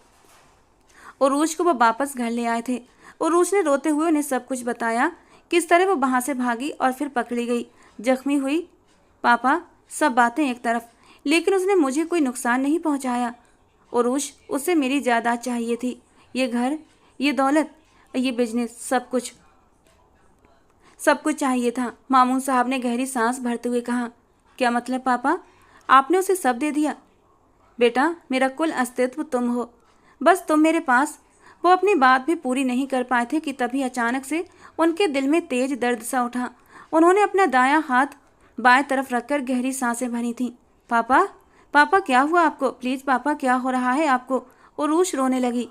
उरुश को वो वापस घर ले आए थे। उरुश ने रोते हुए उन्हें सब कुछ बताया, किस तरह वो वहाँ से भागी और फिर पकड़ी गई, जख्मी हुई। पापा, सब बातें एक तरफ, लेकिन उसने मुझे कोई नुकसान नहीं पहुँचाया। उरुश, उससे मेरी जायदाद चाहिए थी, ये घर, ये दौलत, ये बिजनेस, सब कुछ चाहिए था। मामून साहब ने गहरी सांस भरते हुए कहा। क्या मतलब पापा? आपने उसे सब दे दिया? बेटा, मेरा कुल अस्तित्व तुम हो, बस तुम मेरे पास। वो अपनी बात भी पूरी नहीं कर पाए थे कि तभी अचानक से उनके दिल में तेज दर्द सा उठा। उन्होंने अपना दायां हाथ बाएं तरफ रखकर गहरी सांसें भरी थीं। पापा, पापा क्या हुआ आपको? प्लीज़ पापा, क्या हो रहा है आपको? उरुश रोने लगी।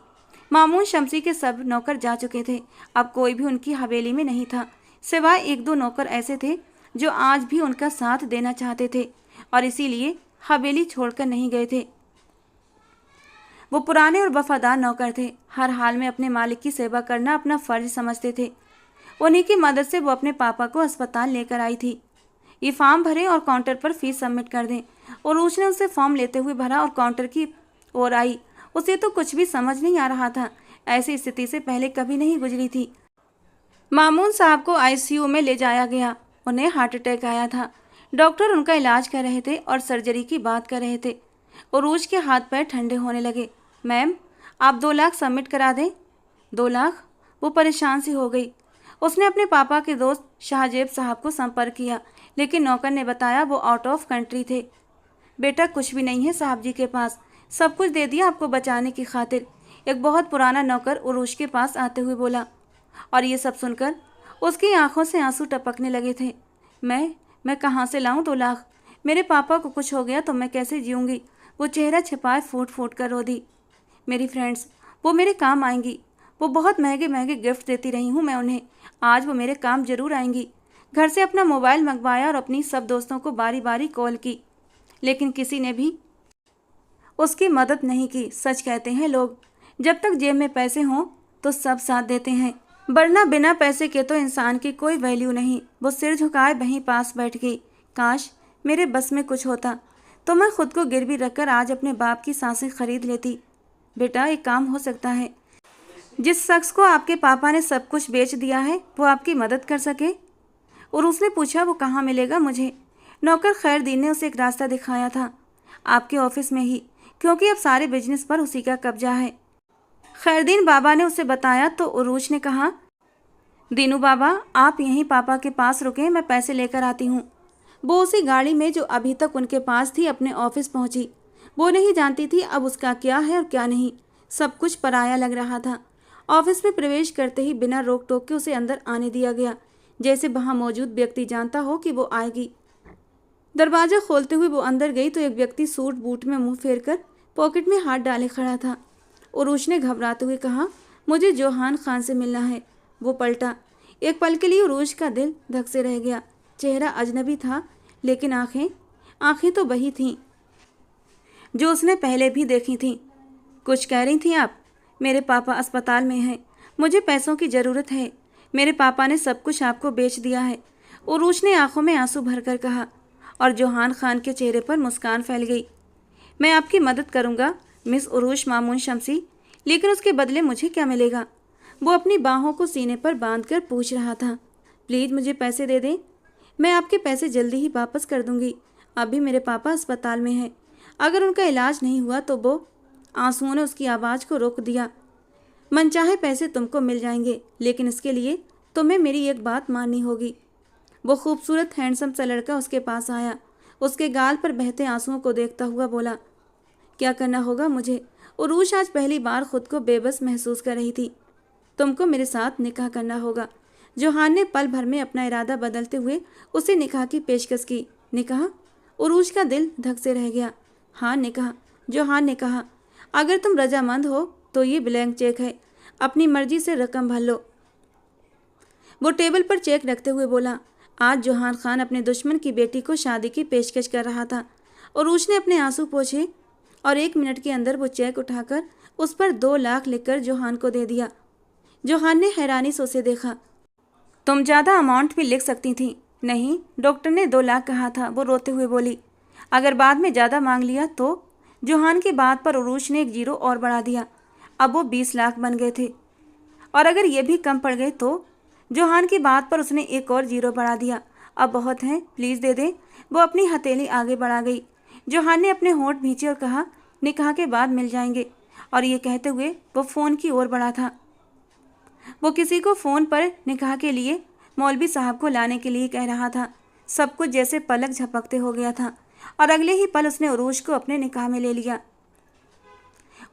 मामून शमसी के सब नौकर जा चुके थे। अब कोई भी उनकी हवेली में नहीं था, सिवाय 1-2 नौकर ऐसे थे जो आज भी उनका साथ देना चाहते थे और इसीलिए हवेली छोड़कर नहीं गए थे। वो पुराने और वफादार नौकर थे। हर हाल में अपने मालिक की सेवा करना अपना फर्ज समझते थे। उन्हीं की मदद से वो अपने पापा को अस्पताल लेकर आई थी। ये फॉर्म भरें और काउंटर पर फीस सबमिट कर दें। उरुश ने उससे फॉर्म लेते हुए भरा और काउंटर की ओर आई। उसे तो कुछ भी समझ नहीं आ रहा था। ऐसी स्थिति से पहले कभी नहीं गुजरी थी। मामून साहब को आईसीयू में ले जाया गया। उन्हें हार्ट अटैक आया था। डॉक्टर उनका इलाज कर रहे थे और सर्जरी की बात कर रहे थे। उरुश के हाथ पैर ठंडे होने लगे। मैम, आप 2 लाख सबमिट करा दें। 2 लाख? वो परेशान सी हो गई। उसने अपने पापा के दोस्त शाहजेब साहब को संपर्क किया, लेकिन नौकर ने बताया वो आउट ऑफ कंट्री थे। बेटा, कुछ भी नहीं है साहब जी के पास, सब कुछ दे दिया आपको बचाने की खातिर, एक बहुत पुराना नौकर उरुश के पास आते हुए बोला। और ये सब सुनकर उसकी आंखों से आंसू टपकने लगे थे। मैं कहाँ से लाऊं 2 लाख? मेरे पापा को कुछ हो गया तो मैं कैसे जीऊँगी? वो चेहरा छिपाए फूट फूट कर रो दी। मेरी फ्रेंड्स, वो मेरे काम आएंगी। वो बहुत महंगे महंगे गिफ्ट देती रही हूँ मैं उन्हें, आज वो मेरे काम जरूर आएंगी। घर से अपना मोबाइल मंगवाया और अपनी सब दोस्तों को बारी बारी कॉल की, लेकिन किसी ने भी उसकी मदद नहीं की। सच कहते हैं लोग, जब तक जेब में पैसे हों तो सब साथ देते हैं, वरना बिना पैसे के तो इंसान की कोई वैल्यू नहीं। वो सिर झुकाए वहीं पास बैठ गई। काश मेरे बस में कुछ होता तो मैं खुद को गिरवी रखकर आज अपने बाप की सांसें खरीद लेती। बेटा, एक काम हो सकता है, जिस शख्स को आपके पापा ने सब कुछ बेच दिया है वो आपकी मदद कर सके। और उसने पूछा, वो कहाँ मिलेगा मुझे? नौकर खैरदीन ने उसे एक रास्ता दिखाया था, आपके ऑफिस में ही, क्योंकि अब सारे बिजनेस पर उसी का कब्जा है। खैरदीन बाबा ने उसे बताया तो उरुश ने कहा, दीनू बाबा, आप यहीं पापा के पास रुकें, मैं पैसे लेकर आती हूँ। वो उसी गाड़ी में जो अभी तक उनके पास थी अपने ऑफिस पहुंची। वो नहीं जानती थी अब उसका क्या है और क्या नहीं, सब कुछ पराया लग रहा था। ऑफिस में प्रवेश करते ही बिना रोक टोक के उसे अंदर आने दिया गया, जैसे वहाँ मौजूद व्यक्ति जानता हो कि वो आएगी। दरवाज़ा खोलते हुए वो अंदर गई तो एक व्यक्ति सूट बूट में मुंह फेर कर पॉकेट में हाथ डाले खड़ा था। उरुश ने घबराते हुए कहा, मुझे जोहान खान से मिलना है। वो पलटा। एक पल के लिए उरुश का दिल धक से रह गया। चेहरा अजनबी था, लेकिन आंखें तो वही थीं जो उसने पहले भी देखी थीं। कुछ कह रही थी आप? मेरे पापा अस्पताल में हैं, मुझे पैसों की ज़रूरत है। मेरे पापा ने सब कुछ आपको बेच दिया है। उरुश ने आंखों में आंसू भरकर कहा, और जोहान खान के चेहरे पर मुस्कान फैल गई। मैं आपकी मदद करूंगा मिस उरुश मामून शमसी, लेकिन उसके बदले मुझे क्या मिलेगा? वो अपनी बाहों को सीने पर बांधकर पूछ रहा था। प्लीज़ मुझे पैसे दे दें, मैं आपके पैसे जल्दी ही वापस कर दूंगी। अभी मेरे पापा अस्पताल में हैं, अगर उनका इलाज नहीं हुआ तो वो। आंसुओं ने उसकी आवाज़ को रोक दिया। मनचाहे पैसे तुमको मिल जाएंगे, लेकिन इसके लिए तुम्हें मेरी एक बात माननी होगी। वो खूबसूरत हैंडसम सा लड़का उसके पास आया। उसके गाल पर बहते आंसुओं को देखता हुआ बोला, क्या करना होगा मुझे? उरूश आज पहली बार खुद को बेबस महसूस कर रही थी। तुमको मेरे साथ निकाह करना होगा। जोहान ने पल भर में अपना इरादा बदलते हुए उसे निकाह की पेशकश की। निकाह? उरूश का दिल धक से रह गया। हाँ निकाह, जोहान ने कहा। अगर तुम रजामंद हो तो ये ब्लैंक चेक है, अपनी मर्जी से रकम भर लो। वो टेबल पर चेक रखते हुए बोला, आज जोहान खान अपने दुश्मन की बेटी को शादी की पेशकश कर रहा था। उरूश ने अपने आंसू पोंछे और 1 मिनट के अंदर वो चेक उठाकर उस पर 2 लाख लिखकर जोहान को दे दिया। जोहान ने हैरानी से उसे देखा। तुम ज़्यादा अमाउंट भी लिख सकती थी। नहीं, डॉक्टर ने 2 लाख कहा था, वो रोते हुए बोली। अगर बाद में ज़्यादा मांग लिया तो? जोहान की बात पर उरूश ने 1 जीरो और बढ़ा दिया। अब वो 20 लाख बन गए थे। और अगर ये भी कम पड़ गए तो? जोहान की बात पर उसने 1 और जीरो बढ़ा दिया। अब बहुत हैं, प्लीज़ दे दें। वो अपनी हथेली आगे बढ़ा गई। जोहान ने अपने होंठ भींचे और कहा, निकाह के बाद मिल जाएंगे। और ये कहते हुए वो फ़ोन की ओर बढ़ा था। वो किसी को फ़ोन पर निकाह के लिए मौलवी साहब को लाने के लिए कह रहा था। सब कुछ जैसे पलक झपकते हो गया था और अगले ही पल उसने उरूश को अपने निकाह में ले लिया।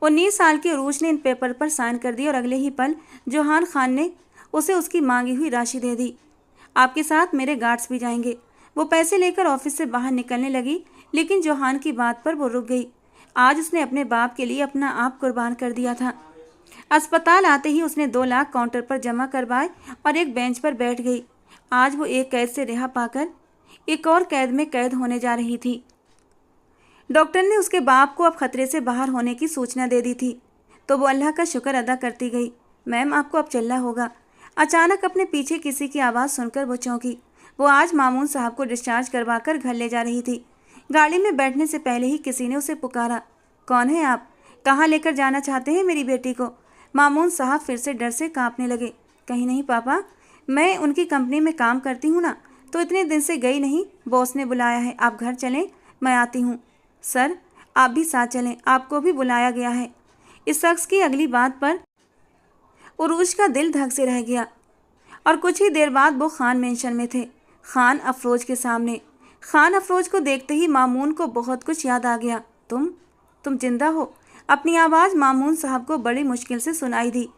19 साल के उरूश ने इन पेपर पर साइन कर दी और अगले ही पल जोहान खान ने उसे उसकी मांगी हुई राशि दे दी। आपके साथ मेरे गार्ड्स भी जाएंगे। वो पैसे लेकर ऑफिस से बाहर निकलने लगी, लेकिन जोहान की बात पर वो रुक गई। आज उसने अपने बाप के लिए अपना आप कुर्बान कर दिया था। अस्पताल आते ही उसने 2 लाख काउंटर पर जमा करवाए और एक बेंच पर बैठ गई। आज वो एक कैद से रिहा पाकर एक और कैद में कैद होने जा रही थी। डॉक्टर ने उसके बाप को अब खतरे से बाहर होने की सूचना दे दी थी, तो वो अल्लाह का शुक्र अदा करती गई। मैम, आपको अब चलना होगा। अचानक अपने पीछे किसी की आवाज़ सुनकर वो चौंकी। वो आज मामून साहब को डिस्चार्ज करवाकर घर ले जा रही थी। गाड़ी में बैठने से पहले ही किसी ने उसे पुकारा, कौन है आप? कहाँ लेकर जाना चाहते हैं मेरी बेटी को? मामून साहब फिर से डर से कांपने लगे। कहीं नहीं पापा, मैं उनकी कंपनी में काम करती हूँ ना, तो इतने दिन से गई नहीं। बॉस ने बुलाया है, आप घर चलें, मैं आती हूँ। सर, आप भी साथ चलें, आपको भी बुलाया गया है। इस शख्स की अगली बात पर उरूश का दिल धक से रह गया और कुछ ही देर बाद वो खान मेंशन में थे, खान अफरोज के सामने। खान अफरोज को देखते ही मामून को बहुत कुछ याद आ गया। तुम जिंदा हो? अपनी आवाज़ मामून साहब को बड़ी मुश्किल से सुनाई दी।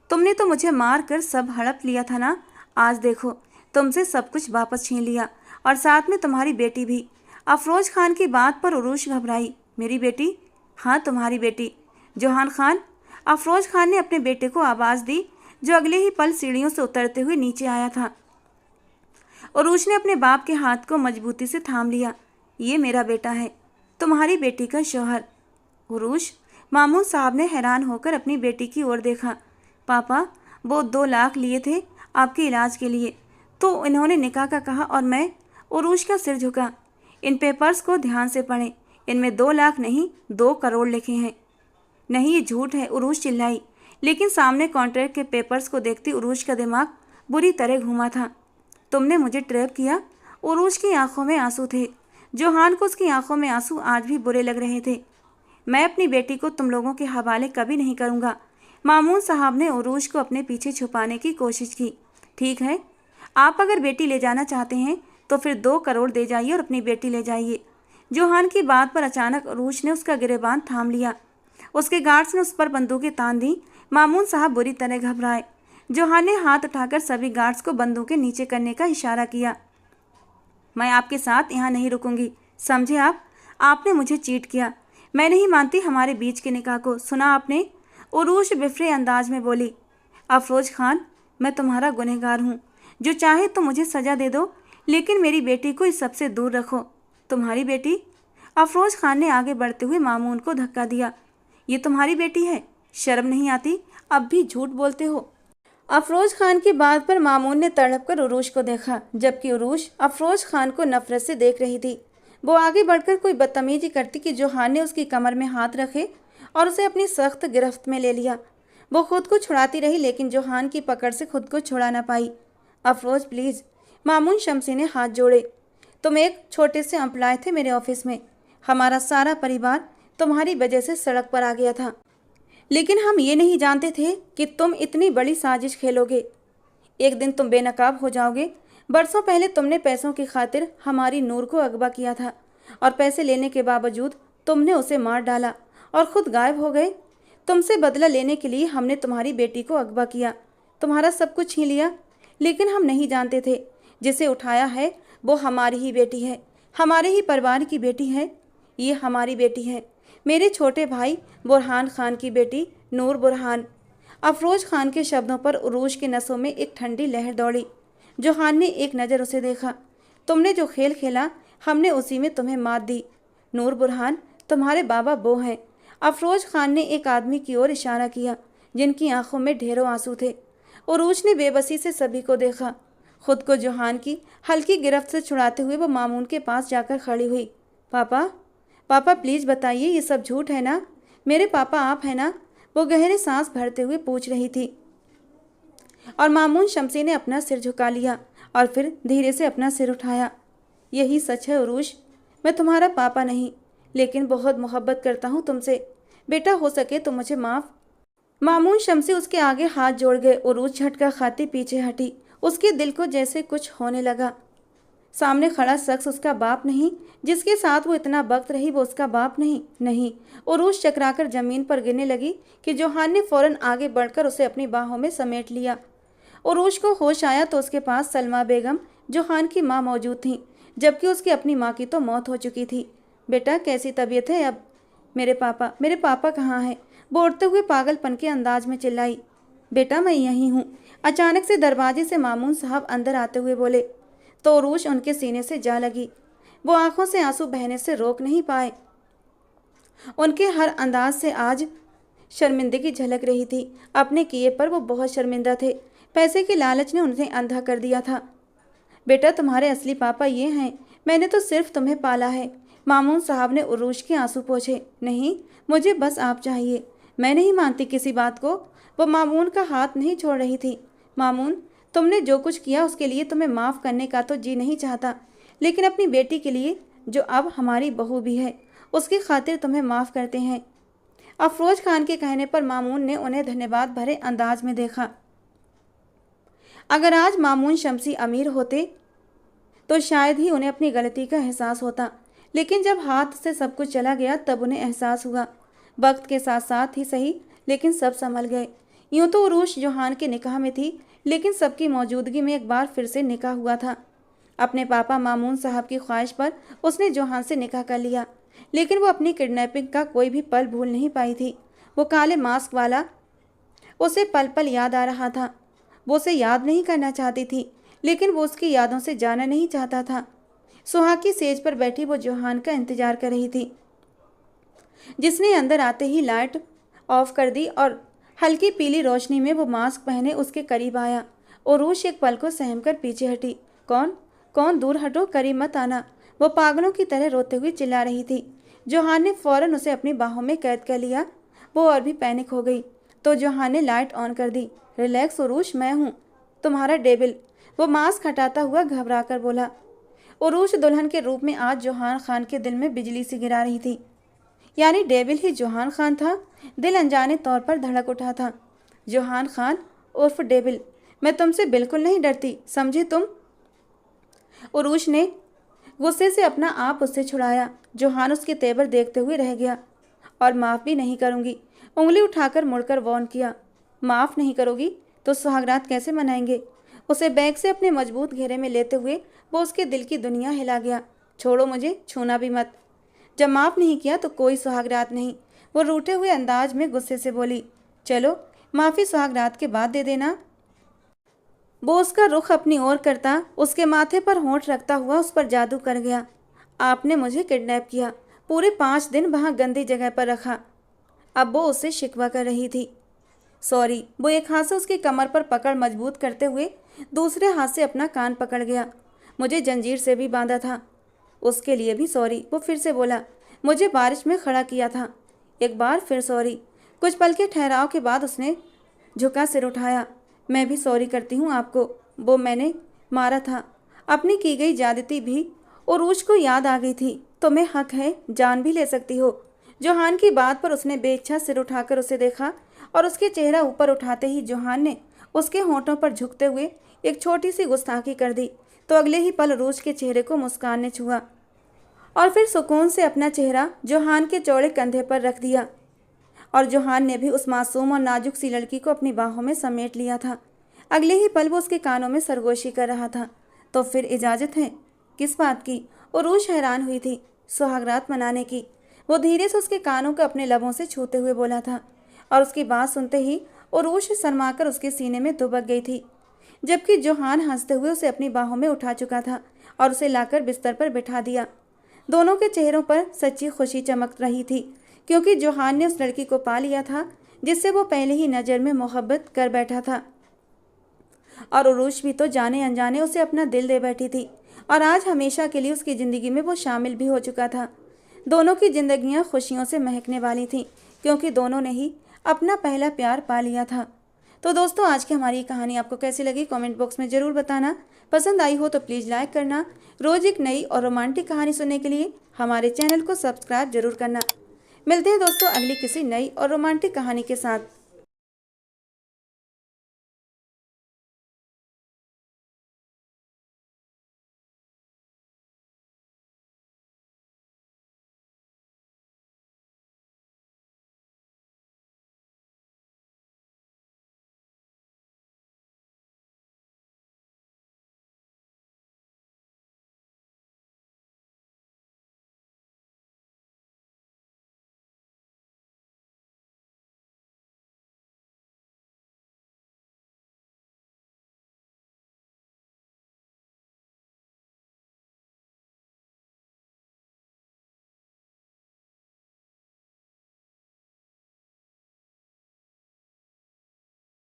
तुमने तो मुझे मार कर सब हड़प लिया था ना, आज देखो तुमसे सब कुछ वापस छीन लिया और साथ में तुम्हारी बेटी भी। अफरोज खान की बात पर उरूश घबराई। मेरी बेटी? हाँ, तुम्हारी बेटी। जोहान खान? अफरोज खान ने अपने बेटे को आवाज़ दी, जो अगले ही पल सीढ़ियों से उतरते हुए नीचे आया था। उरूश ने अपने बाप के हाथ को मजबूती से थाम लिया। ये मेरा बेटा है, तुम्हारी बेटी का शौहर। उरूश? मामून साहब ने हैरान होकर अपनी बेटी की ओर देखा। पापा, वो 2 लाख लिए थे आपके इलाज के लिए, तो इन्होंने निकाह का कहा और मैं। उरूश का सिर झुका। इन पेपर्स को ध्यान से पढ़ें, इनमें 2 लाख नहीं 2 करोड़ लिखे हैं। नहीं, ये झूठ है, उरूश चिल्लाई। लेकिन सामने कॉन्ट्रैक्ट के पेपर्स को देखती उरूश का दिमाग बुरी तरह घूमा था। तुमने मुझे ट्रैप किया। उरूश की आंखों में आंसू थे। जोहान को उसकी आंखों में आंसू आज भी बुरे लग रहे थे। मैं अपनी बेटी को तुम लोगों के हवाले कभी नहीं करूँगा। मामून साहब ने उरूश को अपने पीछे छुपाने की कोशिश की। ठीक है, आप अगर बेटी ले जाना चाहते हैं तो फिर 2 करोड़ दे जाइए और अपनी बेटी ले जाइए। जोहान की बात पर अचानक उरूश ने उसका गिरेबान थाम लिया। उसके गार्ड्स ने उस पर बंदूकें तान दी। मामून साहब बुरी तरह घबराए। जोहान ने हाथ उठाकर सभी गार्ड्स को बंदूकें नीचे करने का इशारा किया। मैं आपके साथ यहाँ नहीं रुकूंगी, समझे आप? आपने मुझे चीट किया। मैं नहीं मानती हमारे बीच के निकाह को। सुना आपने? उरूश बिफरे अंदाज में बोली। अफरोज खान, मैं तुम्हारा गुनहगार हूँ। जो चाहे तो मुझे सज़ा दे दो, लेकिन मेरी बेटी को इस सबसे दूर रखो। तुम्हारी बेटी? अफरोज खान ने आगे बढ़ते हुए मामून को धक्का दिया। ये तुम्हारी बेटी है? शर्म नहीं आती? अब भी झूठ बोलते हो। अफरोज खान की बात पर मामून ने तड़प कर उरूश को देखा, जबकि उरूश अफरोज खान को नफरत से देख रही थी। वो आगे बढ़कर कोई बदतमीजी करती कि जोहान ने उसकी कमर में हाथ रखे और उसे अपनी सख्त गिरफ्त में ले लिया। वो खुद को छुड़ाती रही, लेकिन जोहान की पकड़ से खुद को छुड़ा ना पाई। अफरोज प्लीज़। मामून शमसी ने हाथ जोड़े। तुम एक छोटे से एम्प्लॉय थे मेरे ऑफिस में। हमारा सारा परिवार तुम्हारी वजह से सड़क पर आ गया था, लेकिन हम ये नहीं जानते थे कि तुम इतनी बड़ी साजिश खेलोगे। एक दिन तुम बेनकाब हो जाओगे। बरसों पहले तुमने पैसों की खातिर हमारी नूर को अगवा किया था और पैसे लेने के बावजूद तुमने उसे मार डाला और खुद गायब हो गए। तुमसे बदला लेने के लिए हमने तुम्हारी बेटी को अगवा किया, तुम्हारा सब कुछ छीन लिया, लेकिन हम नहीं जानते थे जिसे उठाया है वो हमारी ही बेटी है, हमारे ही परिवार की बेटी है। ये हमारी बेटी है, मेरे छोटे भाई बुरहान खान की बेटी नूर बुरहान। अफरोज खान के शब्दों पर उरूज के नसों में एक ठंडी लहर दौड़ी। जोहान ने एक नज़र उसे देखा। तुमने जो खेल खेला हमने उसी में तुम्हें मात दी। नूर बुरहान तुम्हारे बाबा वो हैं। अफरोज खान ने एक आदमी की ओर इशारा किया जिनकी आंखों में ढेरों आंसू थे। उरूज ने बेबसी से सभी को देखा। खुद को जोहान की हल्की गिरफ्त से छुड़ाते हुए वो मामून के पास जाकर खड़ी हुई। पापा, पापा प्लीज़ बताइए ये सब झूठ है ना? मेरे पापा आप हैं ना? वो गहरे सांस भरते हुए पूछ रही थी। और मामून शमसी ने अपना सिर झुका लिया और फिर धीरे से अपना सिर उठाया। यही सच है उरूज, मैं तुम्हारा पापा नहीं, लेकिन बहुत मोहब्बत करता हूँ तुमसे। बेटा हो सके तो मुझे माफ़। मामून शमसी उसके आगे हाथ जोड़ गए। उरूज झटका खाती पीछे हटी। उसके दिल को जैसे कुछ होने लगा। सामने खड़ा शख्स उसका बाप नहीं, जिसके साथ वो इतना वक्त रही वो उसका बाप नहीं। नहीं। उरूज चकराकर जमीन पर गिरने लगी कि जोहान ने फौरन आगे बढ़कर उसे अपनी बाहों में समेट लिया। उरूज को होश आया तो उसके पास सलमा बेगम जोहान की माँ मौजूद थी, जबकि उसकी अपनी माँ की तो मौत हो चुकी थी। बेटा कैसी तबीयत है अब? मेरे पापा कहाँ हैं? बोलते हुए पागलपन के अंदाज में चिल्लाई। बेटा मैं यहीं हूँ। अचानक से दरवाजे से मामून साहब अंदर आते हुए बोले तो उरूज उनके सीने से जा लगी। वो आंखों से आंसू बहने से रोक नहीं पाए। उनके हर अंदाज से आज शर्मिंदगी झलक रही थी। अपने किए पर वो बहुत शर्मिंदा थे। पैसे की लालच ने उन्हें अंधा कर दिया था। बेटा तुम्हारे असली पापा ये हैं, मैंने तो सिर्फ तुम्हें पाला है। मामून साहब ने उरूज के आंसू पोंछे। नहीं, मुझे बस आप चाहिए, मैं नहीं मानती किसी बात को। वो मामून का हाथ नहीं छोड़ रही थी। मामून, तुमने जो कुछ किया उसके लिए तुम्हें माफ़ करने का तो जी नहीं चाहता, लेकिन अपनी बेटी के लिए जो अब हमारी बहू भी है उसकी खातिर तुम्हें माफ़ करते हैं। अफरोज खान के कहने पर मामून ने उन्हें धन्यवाद भरे अंदाज में देखा। अगर आज मामून शमसी अमीर होते तो शायद ही उन्हें अपनी गलती का एहसास होता, लेकिन जब हाथ से सब कुछ चला गया तब उन्हें एहसास हुआ। वक्त के साथ साथ ही सही, लेकिन सब संभल गए। यूँ तो उरूज जोहान के निकाह में थी, लेकिन सबकी मौजूदगी में एक बार फिर से निकाह हुआ था। अपने पापा मामून साहब की ख्वाहिश पर उसने जोहान से निकाह कर लिया, लेकिन वो अपनी किडनैपिंग का कोई भी पल भूल नहीं पाई थी। वो काले मास्क वाला उसे पल पल याद आ रहा था। वो उसे याद नहीं करना चाहती थी, लेकिन वो उसकी यादों से जाना नहीं चाहता था। सुहाग की सेज पर बैठी वो जोहान का इंतजार कर रही थी, जिसने अंदर आते ही लाइट ऑफ कर दी और हल्की पीली रोशनी में वो मास्क पहने उसके करीब आया। उरूज एक पल को सहमकर पीछे हटी। कौन कौन? दूर हटो, करीब मत आना, वो पागलों की तरह रोते हुए चिल्ला रही थी। जोहान ने फौरन उसे अपनी बाहों में कैद कर लिया। वो और भी पैनिक हो गई तो जोहान ने लाइट ऑन कर दी। रिलैक्स उरूज, मैं हूँ तुम्हारा डेविल, वो मास्क हटाता हुआ घबरा कर बोला। उरूज दुल्हन के रूप में आज जोहान खान के दिल में बिजली सी गिरा रही थी। यानी डेविल ही जोहान खान था। दिल अनजाने तौर पर धड़क उठा था। जोहान खान उर्फ डेविल, मैं तुमसे बिल्कुल नहीं डरती, समझे तुम? उरूज ने गुस्से से अपना आप उससे छुड़ाया। जोहान उसके तेवर देखते हुए रह गया। और माफ़ भी नहीं करूँगी, उंगली उठाकर मुड़कर वॉर्न किया। माफ़ नहीं करोगी तो सुहागरात कैसे मनाएंगे? उसे बैग से अपने मजबूत घेरे में लेते हुए वो उसके दिल की दुनिया हिला गया। छोड़ो मुझे, छूना भी मत। जब माफ़ नहीं किया तो कोई सुहागरात नहीं, वो रूठे हुए अंदाज में गुस्से से बोली। चलो माफ़ी सुहागरात के बाद दे देना। वो उसका रुख अपनी ओर करता, उसके माथे पर होंठ रखता हुआ उस पर जादू कर गया। आपने मुझे किडनैप किया, पूरे 5 दिन वहाँ गंदी जगह पर रखा। अब वो उससे शिकवा कर रही थी। सॉरी। वो एक हाथ से उसकी कमर पर पकड़ मजबूत करते हुए दूसरे हाथ से अपना कान पकड़ गया। मुझे जंजीर से भी बांधा था, उसके लिए भी सॉरी। वो फिर से बोला। मुझे बारिश में खड़ा किया था, एक बार फिर सॉरी। कुछ पल के ठहराव के बाद उसने झुका सिर उठाया। मैं भी सॉरी करती हूँ आपको। वो मैंने मारा था। अपनी की गई ज्यादती भी उरूज को याद आ गई थी। तुम्हें हक है, जान भी ले सकती हो। जोहान की बात पर उसने बेइच्छा सिर उठाकर उसे देखा और उसके चेहरा ऊपर उठाते ही जोहान ने उसके होठों पर झुकते हुए एक छोटी सी गुस्ताखी कर दी। तो अगले ही पल उरूज के चेहरे को मुस्कान ने छुआ और फिर सुकून से अपना चेहरा जोहान के चौड़े कंधे पर रख दिया। और जोहान ने भी उस मासूम और नाजुक सी लड़की को अपनी बाहों में समेट लिया था। अगले ही पल वो उसके कानों में सरगोशी कर रहा था। तो फिर इजाज़त है? किस बात की? उरूज हैरान हुई थी। सुहागरात मनाने की। वो धीरे से उसके कानों को अपने लबों से छूते हुए बोला था और उसकी बात सुनते ही उरूज शर्माकर उसके सीने में दुबक गई थी, जबकि जोहान हंसते हुए उसे अपनी बाहों में उठा चुका था और उसे लाकर बिस्तर पर बिठा दिया। दोनों के चेहरों पर सच्ची खुशी चमक रही थी, क्योंकि जोहान ने उस लड़की को पा लिया था जिससे वो पहले ही नज़र में मोहब्बत कर बैठा था। और उरूज भी तो जाने अनजाने उसे अपना दिल दे बैठी थी और आज हमेशा के लिए उसकी ज़िंदगी में वो शामिल भी हो चुका था। दोनों की जिंदगियां खुशियों से महकने वाली थीं, क्योंकि दोनों ने ही अपना पहला प्यार पा लिया था। तो दोस्तों, आज की हमारी कहानी आपको कैसी लगी कमेंट बॉक्स में ज़रूर बताना। पसंद आई हो तो प्लीज़ लाइक करना। रोज़ एक नई और रोमांटिक कहानी सुनने के लिए हमारे चैनल को सब्सक्राइब जरूर करना। मिलते हैं दोस्तों अगली किसी नई और रोमांटिक कहानी के साथ।